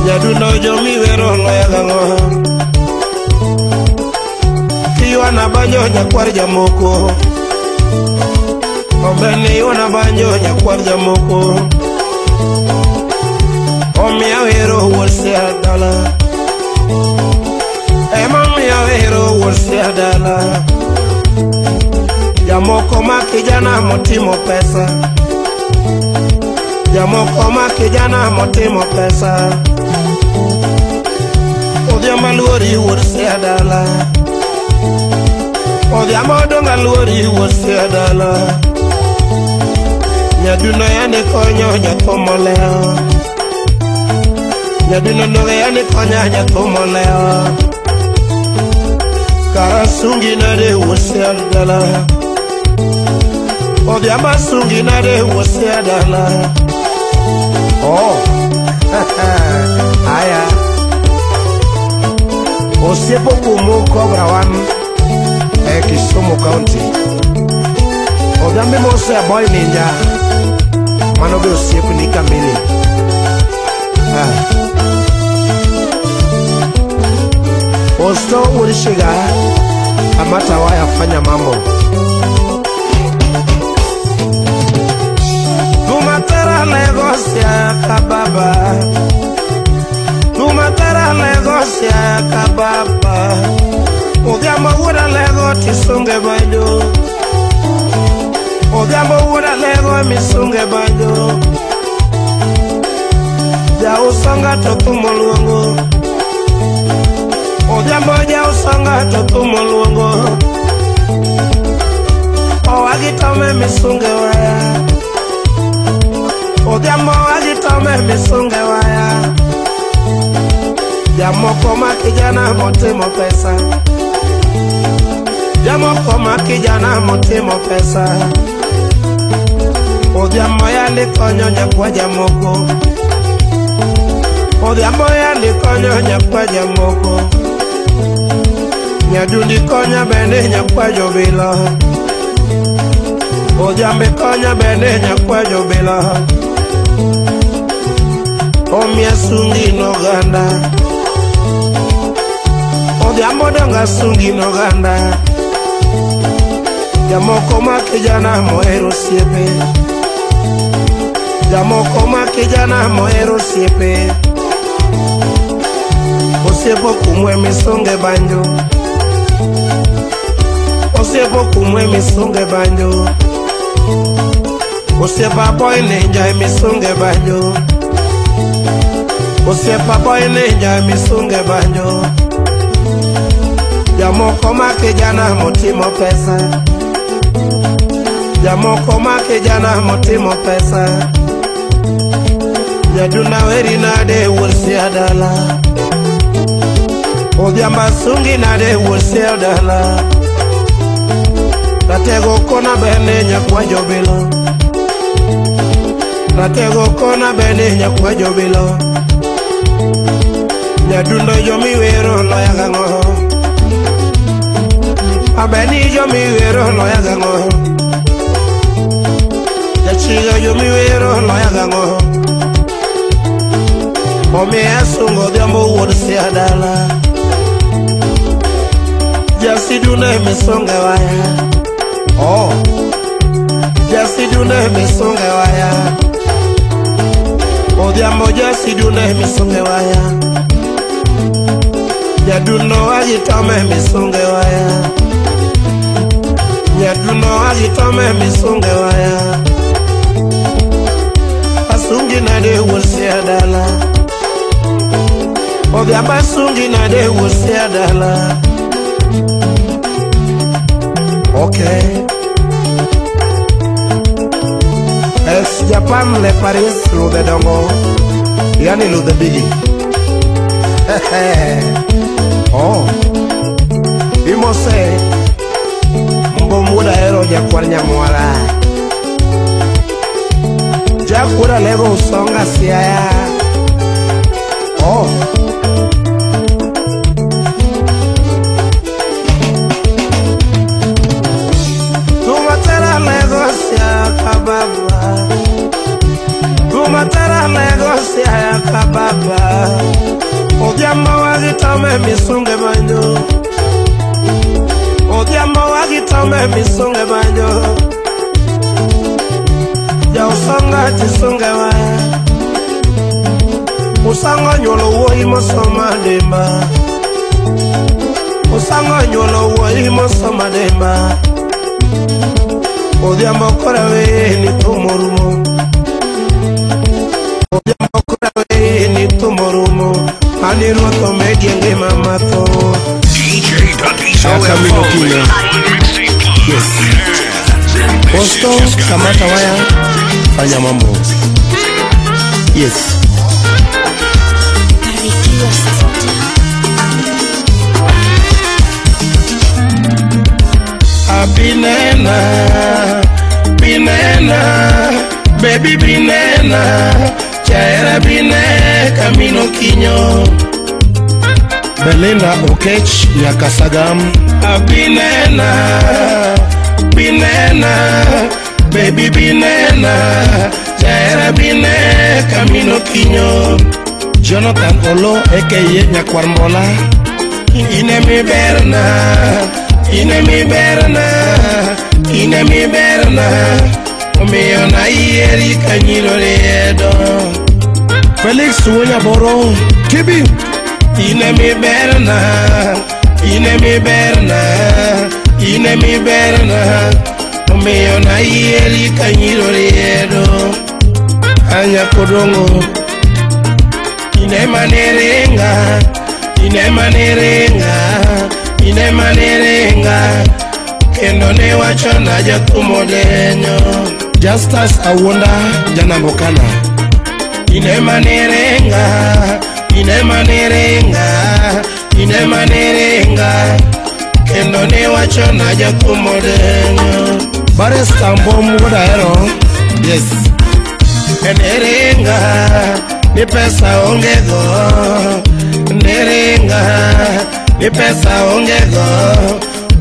Speaker 2: Jaduno yo miwero loya gango Kiwana banjo nyakwar jamoko Obene iwana banjo nyakwar jamoko Omia wero worsia dala Emamia wero worsia dala Jamoko makijana motimo pesa Jamoko makijana motimo pesa Ogyama luori worsia dala Ogyama donga luori worsia dala Nyaduna yani konyo nyakomo leo Nyaduna ndoge yani konya nyakomo leo Karasungi nade worsia dala Ogyama sungi nade worsia dala Oh Aya Osiepo kumu Cobra One Kisumu County Ogambe mose ya boy ninja Manobe osiepo ni kamili Osto ulishiga Amata waya fanya mambo Tumatera negosia kababa Tumatera negosia kababa Ogyama woda lego tisunge banjo Ogyama woda lego misunge banjo Ja usanga tokumo luongo Ogyama ja usanga tokumo luongo Oagitame misunge waya Ogyama wagitame misunge waya Jamoko makijana motimo pesa Jamoko makijana motimo pesa Ogyama ya nikonyo nyakwa jamoko Ogyama ya nikonyo nyakwa jamoko Nyadundi konya bende nyakwa jobila Ogyambe konya bende nyakwa jobila Omia sungi no ganda Ogyama donga sungi no ganda Jamoko makijana moero siepe Jamoko makijana moero siepe Osiepo kumwe misunge banjo Osiepo kumwe misunge banjo Osiepa boy ninja misunge banjo. Osiepa boy ninja misunge banjo. Jamoko make jana motimo pesa. Jamoko make jana motimo pesa. Jaduna weri nade wulsi adala. Odhiamba sungi nade wulsi adala. Natego kona bene nyakwa jobilo. Natego kona bene nyakwa jobilo. Nyadundo jomi wero loya gango. Abeni jomi wero loya gango. Yachiga jomi wero loya gango. Ome asungo dhiambo wuod siadala. Jasidune misonge waya. Oh, Jasidune misonge waya. Odhiambo Jasidune misonge waya. Nyaduno agitome misonge waya. Nyaduno agitome misonge waya. Asungi nade wulsi adala. Odhiamba sungi nade wulsi adala. Okay. Es Japan le Paris lo de dongo. Yani lo de bigi. Oh. Imose. Mbomuda ero jakwar nyamwara. Jakura lego usonga siaya. Oh. Tumatera negocia kababa. Tumatera negocia kababa. Odhiambo wagitome misunge banjo. Odhiambo wagitome misunge banjo. Ja usonga tisunge waya. Usango nyolo woi mosoma demba. Usango nyolo woi mosoma demba. Odhiambo korawe ni tumorumo. Odhiambo korawe ni tumorumo. Aniroto medienge mamato.
Speaker 1: DJ Dadiso
Speaker 2: Akamino. Yes. Posto kamata waya. Fanya mambo. Yes. Binena, binena, baby binena, chaera bine, camino kinyo. Belinda Okech, Yakasagam. Binena, binena, baby binena, chaera bine, camino kinyo. Jonathan Olo, aka Nyakwarmbola. Inemi berna. Inemi berna, inemi berna. Omeyo na ieri kanyiro redo. Felix Wonya Boro, Kibi. Inemi berna, inemi berna, inemi berna. Omeyo na ieri kanyiro redo. Anya kodongo. Inema nerenga, inema nerenga. Inema nerenga. Kendo ne wacho na jakumo denyo. Justus Awonda Janambokana. Inema nerenga. Inema nerenga. Inema nerenga. Kendo ne wacho na jakumo denyo. Barista Mbom Wodaero. Yes. Nerenga. Ni pesa ongego. Nerenga. Ni pesa ongego.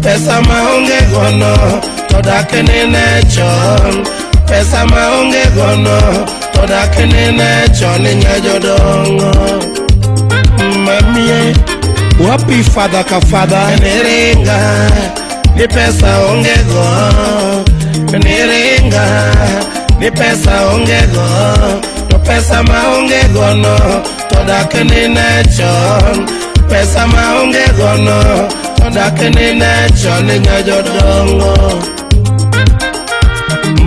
Speaker 2: Pesa ma ongego no. Todake nene chon. Pesa ma ongego no. Todake nene chon. Nyajodongo. Mamie. Wapi fada ka fada. Nerenga. Ni pesa ongego. Nerenga. Ni pesa ongego. To pesa ma ongego no. Todake nene chon. Pesa ma ongego no. Todake nene chon. Nyajodongo.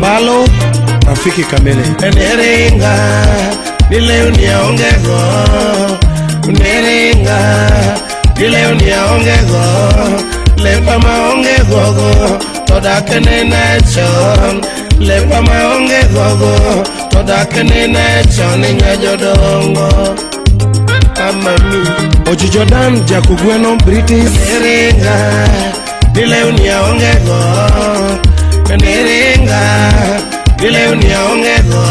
Speaker 2: Mbalo rafiki kamili. Neringa nileo niaongego, neringa nileo niaongego, lepa maongegogo todakene nachon, lepa maongegogo todakene nachon nyajodongo. Amami Ojijodan Jakugweno British. Neringa nileo niaongego, neringa nileo niaongego,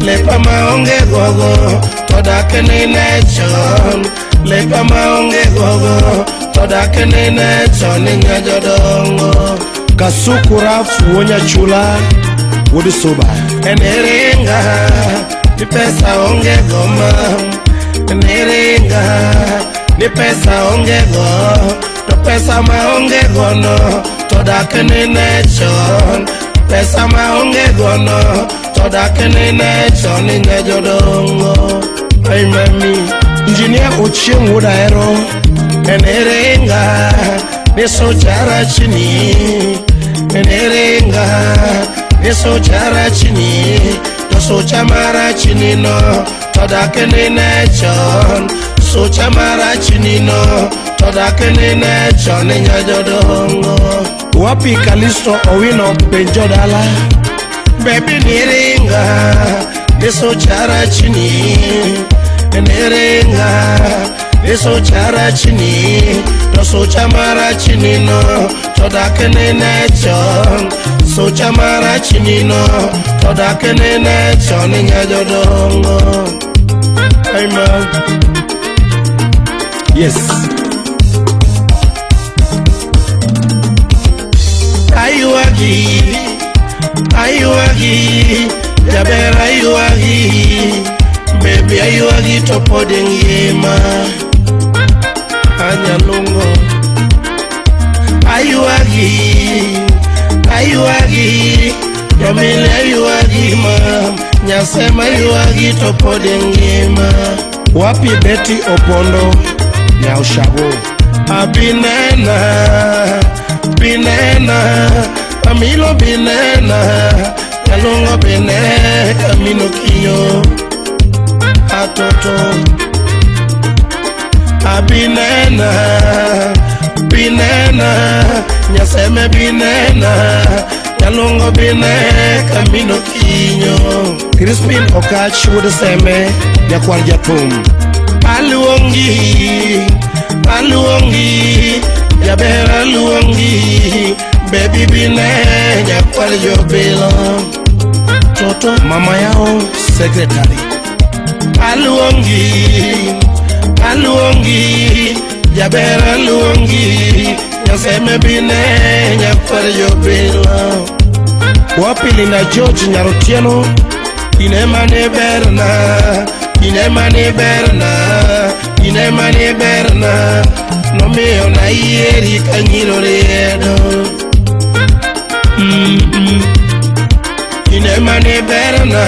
Speaker 2: lepa maongegogo todakene nachon, lepa maongegogo todakene nachon nyajodongo. Kasuku Raf Wonya Chula Wodi Soba. Neringa ni pesa ongego mam, neringa ni pesa ongego, to pesa maongego no todakene nachon, pesa maongego no todakene nachon nyajodongo. Ay mami Engineer Ochieng Wodaero. Neringa ni sojara chini, neringa ni sojara chini, to socha mara chini no todakene nachon, socha mara chini no todakene nachon nyajodongo. Wapi Kalisto Owino Benjodala. Baby neringa ni sojara chini, neringa ni sojara chini, to socha mara chini no todakene nachon, socha mara chini no todakene nachon nyajodongo. Hey man. Yes. Ayuagi, jaber ayuagi, baby ayuagi topo dengima, anyalungo. Ayuagi, yamile ayuagi mam, nyasema ayuagi topo dengima. Wapi Betty Opondo Nyaushago. Binena, Amilo binena, Kalungo bine, Kamino kinyo, Atoto. Binena, Nyaseme binena, Kalungo bine, Kamino kinyo. Crispin Okach Wodeseme, Nyakwar Jatum. Aluongi, Jabera luongi, baby bine nyakwar jobilo. Toto mama yao secretary. Aluongi, Jabera luongi, Nyaseme bine nyakwar jobilo. Wapi Lina George Nyarotieno. Inemane berna, no meo na ieri kanyiro redo. Inemane berna,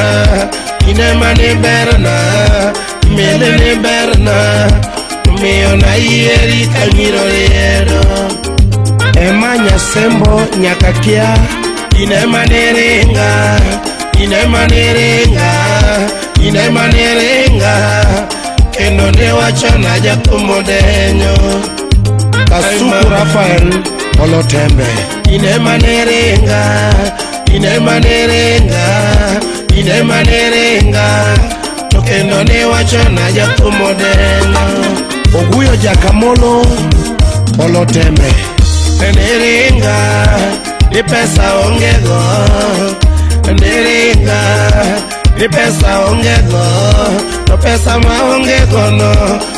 Speaker 2: melene berna, no meo na ieri kanyiro redo. Emanya sembo nyakakia. Inemane renga, kendo ne wachona jakumo denyo. Kasuku Rafael Olotembe. Inemane renga, to kendo ne wachona jakumo denyo. Oguyo Jakamolo Olotembe. Neringa ni pesa ongego, neringa ni pesa ongego, to pesa maongego no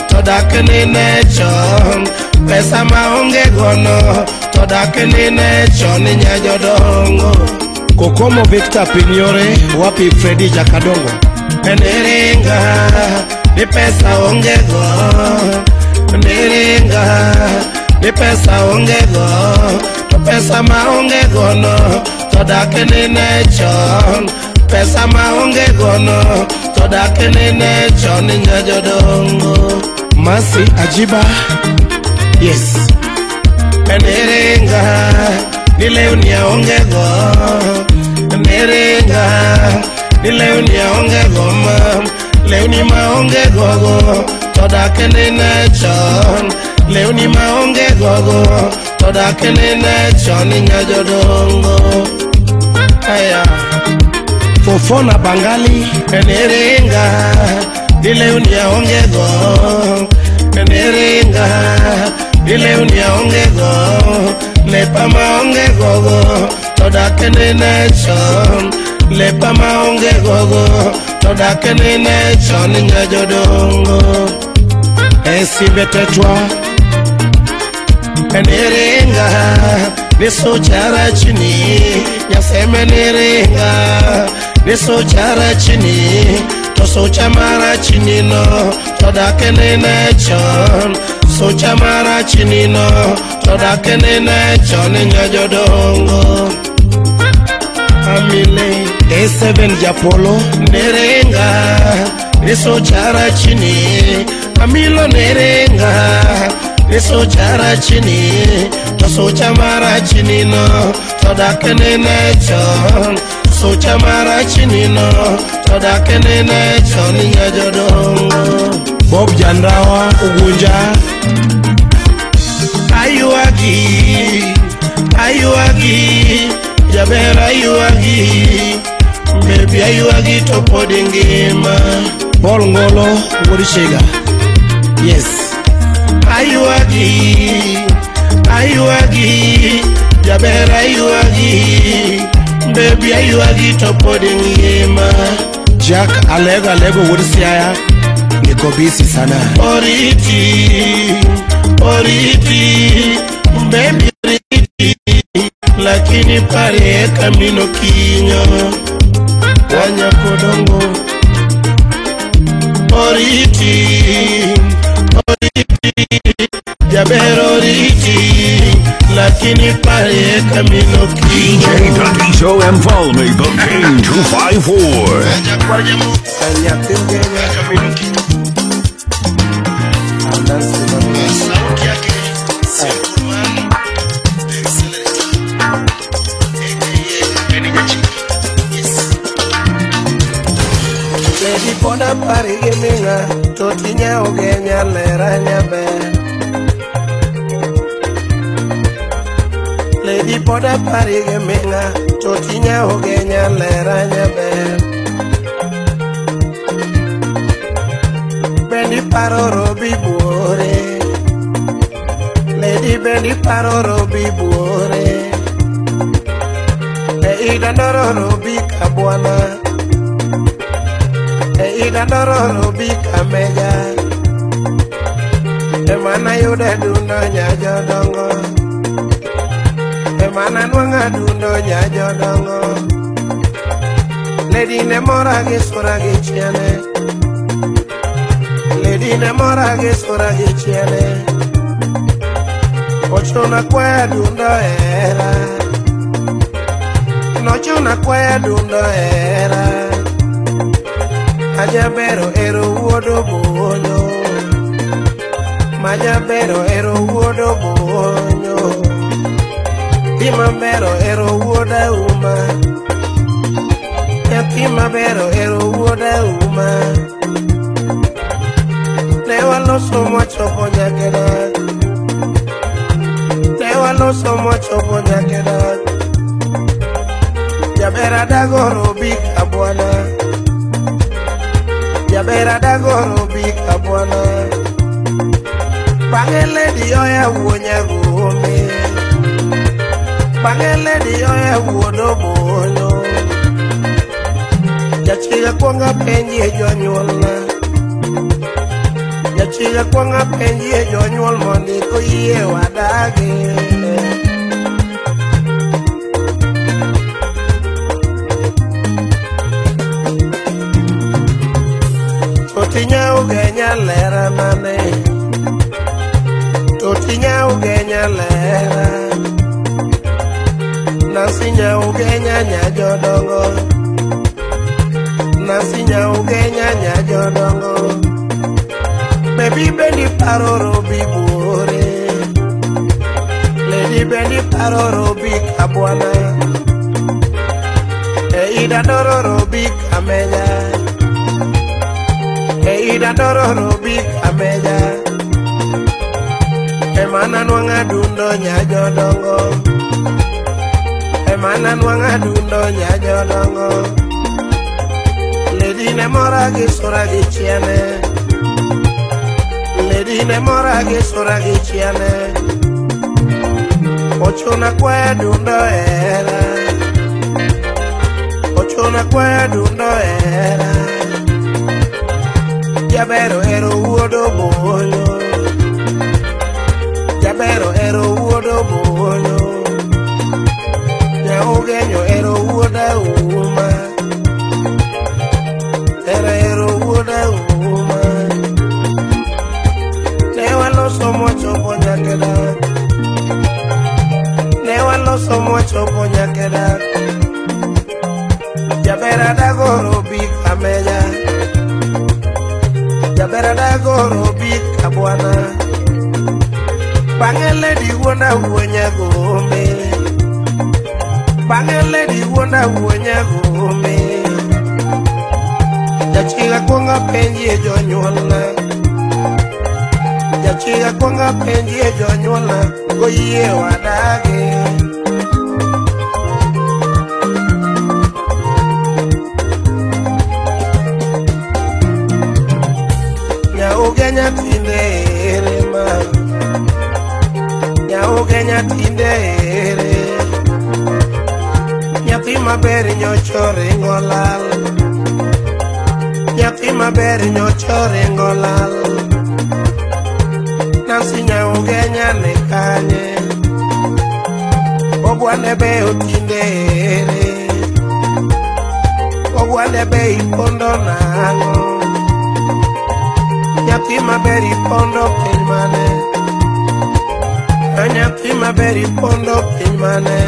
Speaker 2: todakene nachon, pesa maongego no todakene nachon nyajodongo. Kokomo Victor Pinyore. Wapi Freddy Jakadongo. Neringa ni pesa ongego, neringa ni pesa ongego, to pesa maongego no todakene nachon, pesa maongego no todakene nachon nyajodongo. Masi Ajiba. Yes. Neringa nileo niaongego, neringa ni leuni aonge goma leuni maonge gogo toda kenene chon leuni maonge gogo toda kenene chon nyajodongo aya fofona bangali neringa ni leuni aonge gogo neringa ni leuni aonge gogo lepa maonge gogo toda kenene chon lepa maonge gogo toda kenene chon nyajodongo esibetetwa neringa nisochara chini nyaseme neringa nisochara chini tosocha mara chini no toda kenene chon socha mara chini no toda kenene chon nyajodongo amile E7 Japolo nerenga nisochara chini amilo nerenga nisochara chini tosocha mara chini no toda kenene chon socha mara chini no toda kenene chon nyajodongo Bob Jandawa Ugunja ayuagi Jabera ayuagi Baby ayuagi topo dingima Bol ngolo Worishega Yes ayuagi Jabera ayuagi Baby ayuagi topo dingima Jack alego Worisiaya niko busy sana oriti baby oriti lakini pare kamino kinyo wanya kodongo oriti jabero oriti lakini pare kamino kinyo
Speaker 1: DJ Dundee Show and follow me, the King 254.
Speaker 2: wanya kamino kinyo Lady Poda pari geminga totinya ogenya lera nyabe Lady Poda pari geminga totinya ogenya lera nyabe Bendi paroro bibuore Lady bendi paroro bibuore Ida ndoro bika bwana Ida ndoro bika meja Emana yude dundo nyajodongo Emana nwanga dundo nyajodongo Lady ne mora gisura gichiane Lady ne mora gisura gichiane Ochuna kwa dundo era Nochuna kwa dundo era Majabero ero wuodo bonyo Majabero ero wuodo bonyo Timambero ero wuoda uma Timambero ero wuoda uma Newa loso mochopo nyakeda Newa loso mochopo nyakeda Jabera dagoro bika bwana Jabera dagoro bika bwana Bangele di oya wuonya gome Bangele di oya wuodo bonyo Jachiga kwanga penji e jonyuolna Jachiga kwanga penji e jonyuol mondi ko yie wadage Totinya ugenya lera nane Totinya ugenya lera Nasinya ugenya nyajodongo Nasinya ugenya nyajodongo Baby bendi paroro bibuore Lady bendi paroro bikabwana Eida dororo big ameja, Eida dororo big ameja. Emana nwanga dundo nyajo dongo, Emana nwanga dundo nyajo dongo. Lady ne mora gi sura gi chiane, Lady ne mora gi sura gi chiane. Ochona kwa dundo era, Ochona kwa dundo era. Jabero ero uodo bolo, Jabero ero uodo bolo. Nyaugenyo ero uoda uma, ero uoda uma. Newa loso mocho ponya keda, Newa loso mocho ponya keda. Jabera da goro big ameja, Jabera da goro big abwana. Bangele di wona wonya gombe, Bangele di wona wonya gombe. Jachiga kwanga penji jonyuolna, Jachiga kwanga penji jonyuolna. Goyie wadage, Ugenya tinde ere ma, Ugenya tinde ere. Nyathi maber nyochore ngolal, Nyathi maber nyochore ngolal. Nasi Ugenya ne kanye, Ogwane be otinde ere, Ogwane be ipondo nango. Nyathi maber ipondo piny mane, Nyathi maber ipondo piny mane.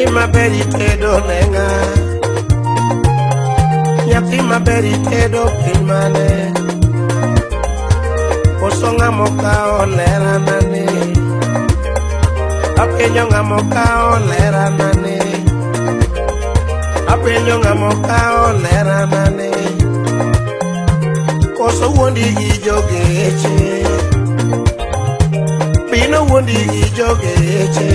Speaker 2: Maber itedo nenga, Nyathi maber itedo piny mane. Koso ng'amo kao lera nane, apenjo ng'amo kao lera nane, apenjo ng'amo kao lera nane. Koso wuondi gi jogeche, Pino wuondi gi jogeche.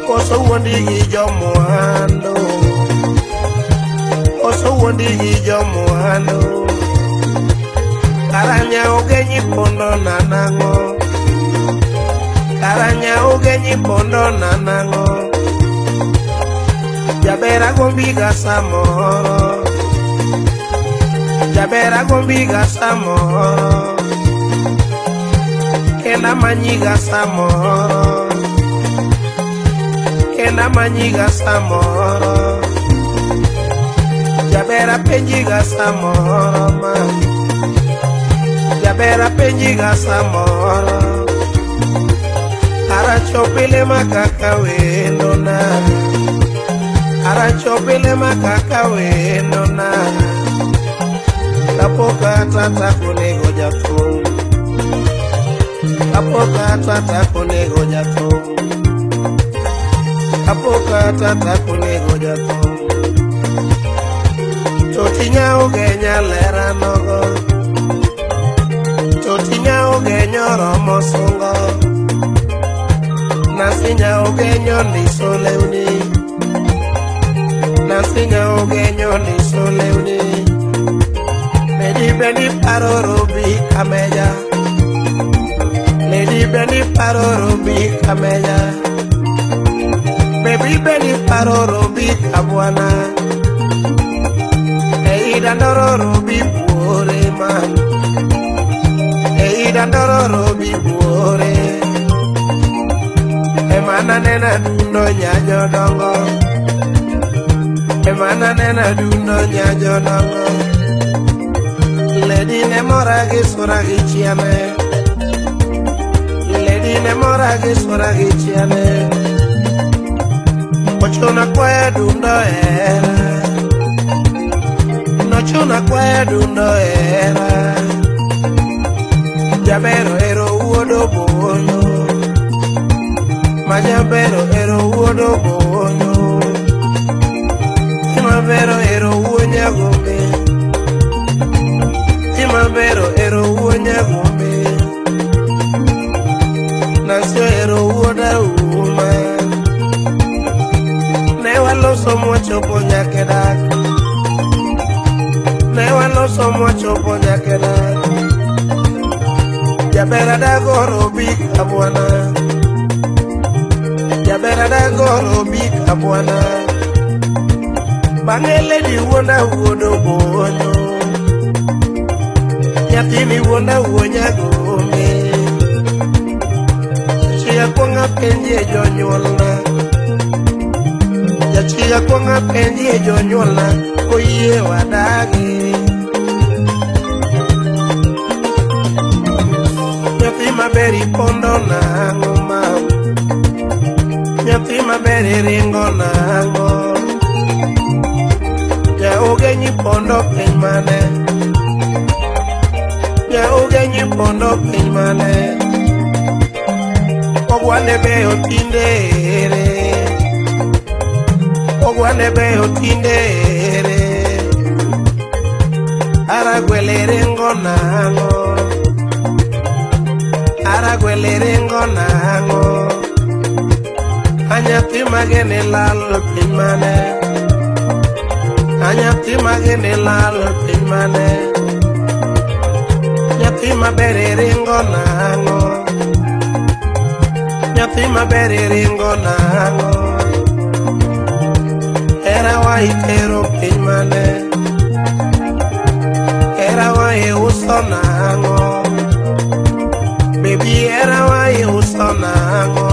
Speaker 2: Koso wuondi gi jomwando, Koso wuondi gi jomwando. Karanya ugenyi pondo nanango, Karanya ugenyi pondo nanango. Jabera gombiga samoro, Jabera gombiga samoro. Kenda manyiga samoro, Kenda manyiga samoro. Jabera penjiga samoro ma, Jabera penjiga samoro. Arachopile makaka wendo na, Arachopile makaka wendo na. Kapoka tata kunego jatung, Kapoka tata kunego jatung, Kapoka tata kunego jatung. Totinya ugenya lera nogo, Totinya ugenyo romo sungo. Nasinya ugenyo niso leuni, Nasinya ugenyo niso leuni. Lady Benny Paroro big ameja, Lady Benny Paroro big ameja. Baby Benny Paroro big abwana, Eida dororo big buore man, Eida dororo big buore. Emana nena dundo nyajo dongo, Emana nena dundo nyajo dongo. Lady ne mora gi sura gi chiane, Lady ne mora gi sura gi chiane. Ochona kwa dundo era, Nochona kwa dundo era. Jabero ero uodo bolo, Majabero ero uodo bolo. waloso mwachopo nyake dak, ne waloso mwachopo nyake dak. Jabera da goro big abwana, jabera da goro big abwana. Bangele di wona wodo bonyo, nyatini wona wonya gome. Chia kwanga penje jonyolna, ya chia kwanga penje jonyolna, koye wadagi. Nyathi maberi pondo nango mam, nyathi maberi ringo nango. Ya ugenyi pondo piny mane, ya ugenyi pondo piny mane. Ogwane beyo tindere, ogwane beyo tindere. Aragwele rengo nango, aragwele rengo nango. Anyathi magene lal piny mane, anyathi magene lal piny mane. Nyathi mabere ringo nango, nyathi mabere ringo nango. Era wa itero piny mane, era wa iuso nango. Baby era wa iuso nango.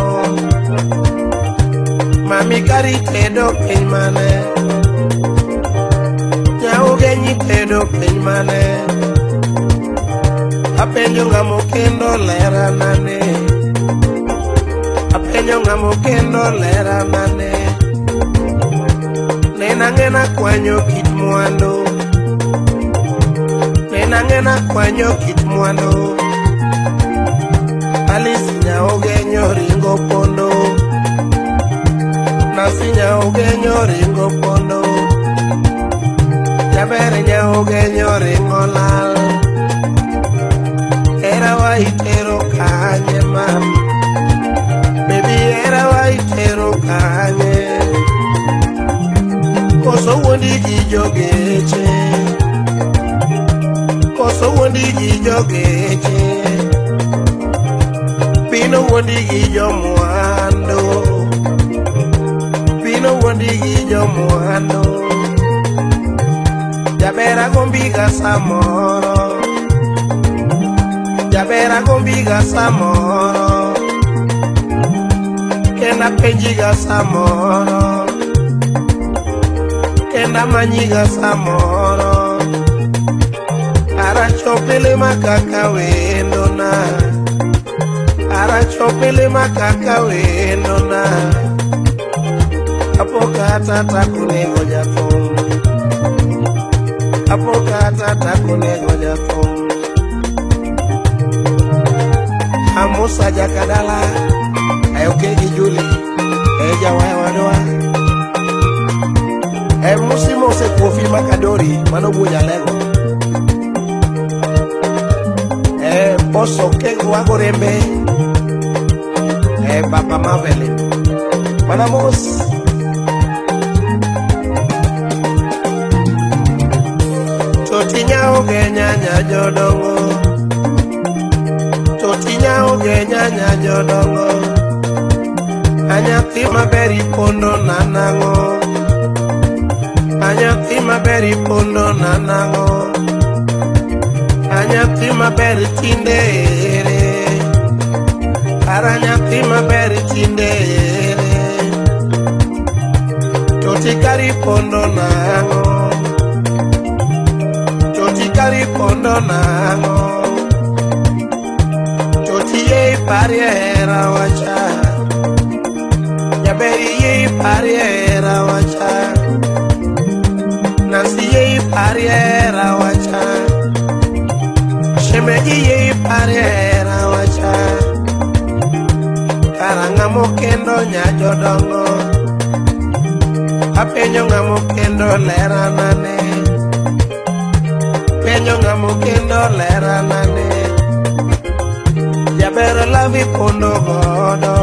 Speaker 2: Mami kari tedo piny mane, ugenyi tedo piny mane. Apenjo ngamo kendo lera nane, apenjo ngamo kendo lera nane. Nena ngena kwanyo kit mwandu, nena ngena kwanyo kit mwandu. Alisinya ugenyo ringo pondo, nasinya ugenyo ringo pondo. Jabere ugenyo ringo lal, era wa itero kanye mam. Baby era wa itero kanye. Koso wondi ji jogeche, koso wondi ji jogeche. Pino wondi ji jomwando, pino wondi ji jomwando. Jabera gombiga samoro, jabera gombiga samoro. Kenda penjiga samoro, kenda manyiga samoro. Ara chopele makaka wendo na, ara chopele makaka wendo na. Apokata takunego jafong, apokata takunego jafong. Amusa jakadala, ayokegi juli, eja wadoa. Musimo se kofi makadori, manobuja lego. Boso kego wagorembe, Papa Mavele, manamos. Totinya ogenya jodongo, totinya ogenya jodongo. Anyathi maberi pondo nanango, anyathi maberi pondo nanango. Anyathi maberi tindere, aranyathi maberi tindere. Totikari pondo nango, totikari pondo nango. Totiye pariera wacha, jaberi ye pariera wacha. Nansi ye pariera wacha, shemeji ye pariera wacha. Karanga mokendo nyajodongo, apenyo ngamo kendo lera nane, penyo ngamo kendo lera nane. Jabera lavi pondo godo,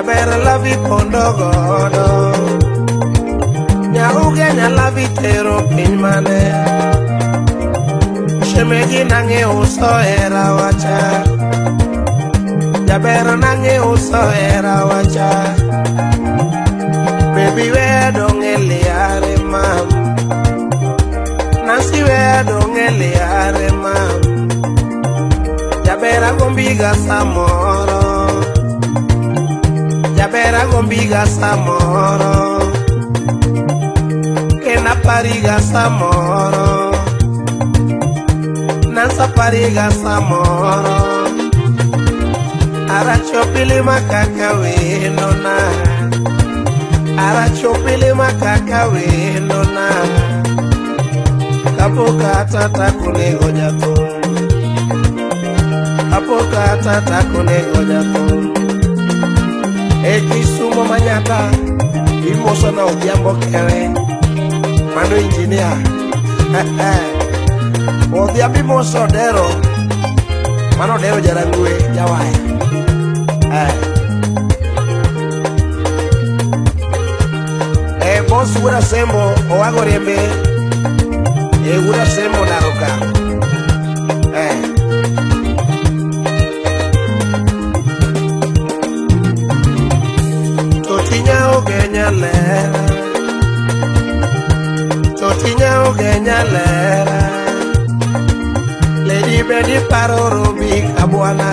Speaker 2: jaber lavi pondo godo nyauge nyalavi tero piny mane shemegi nange uso era wacha jaber nange uso era wacha baby we dong eliare mam Nancy we dong eliare mam Jabera gombiga samoro Jabera gombiga samoro Kena pariga samoro Nansa pariga samoro Ara chopili makaka wenona Ara chopili makaka wenona Kapoka tata kunego jato Kapoka tata kunego jato Kisumo manyata Imoso na odiambo kere Mano engineer Odiambi moso dero Mano dero jarangwe jawai Boss wura sembo owago rembe wura sembo naroka Totinya ogenya lera Totinya ogenya lera Lady Bendy paroro bi kabwana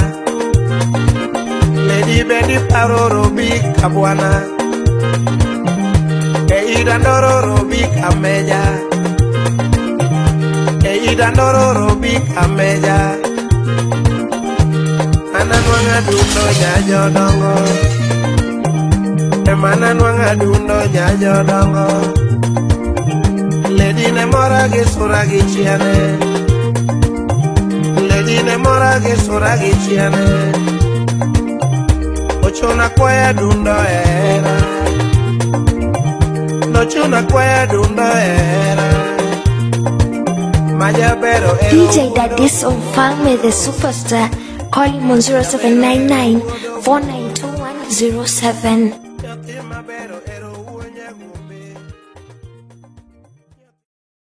Speaker 2: Lady Bendy paroro bi kabwana Ida ndoro bi kameja Ida ndoro bi kameja Ananwanga dundo nyajo dongo Emananwanga dundo nyajo dongo Lady ne mora ge sura ge chiane Lady ne mora ge sura ge chiane Ochona kwaya dundo era Chuna kwaya dundo era Majabero era
Speaker 3: DJ Daddy's on Farme the Superstar. Call him on 0799 492107.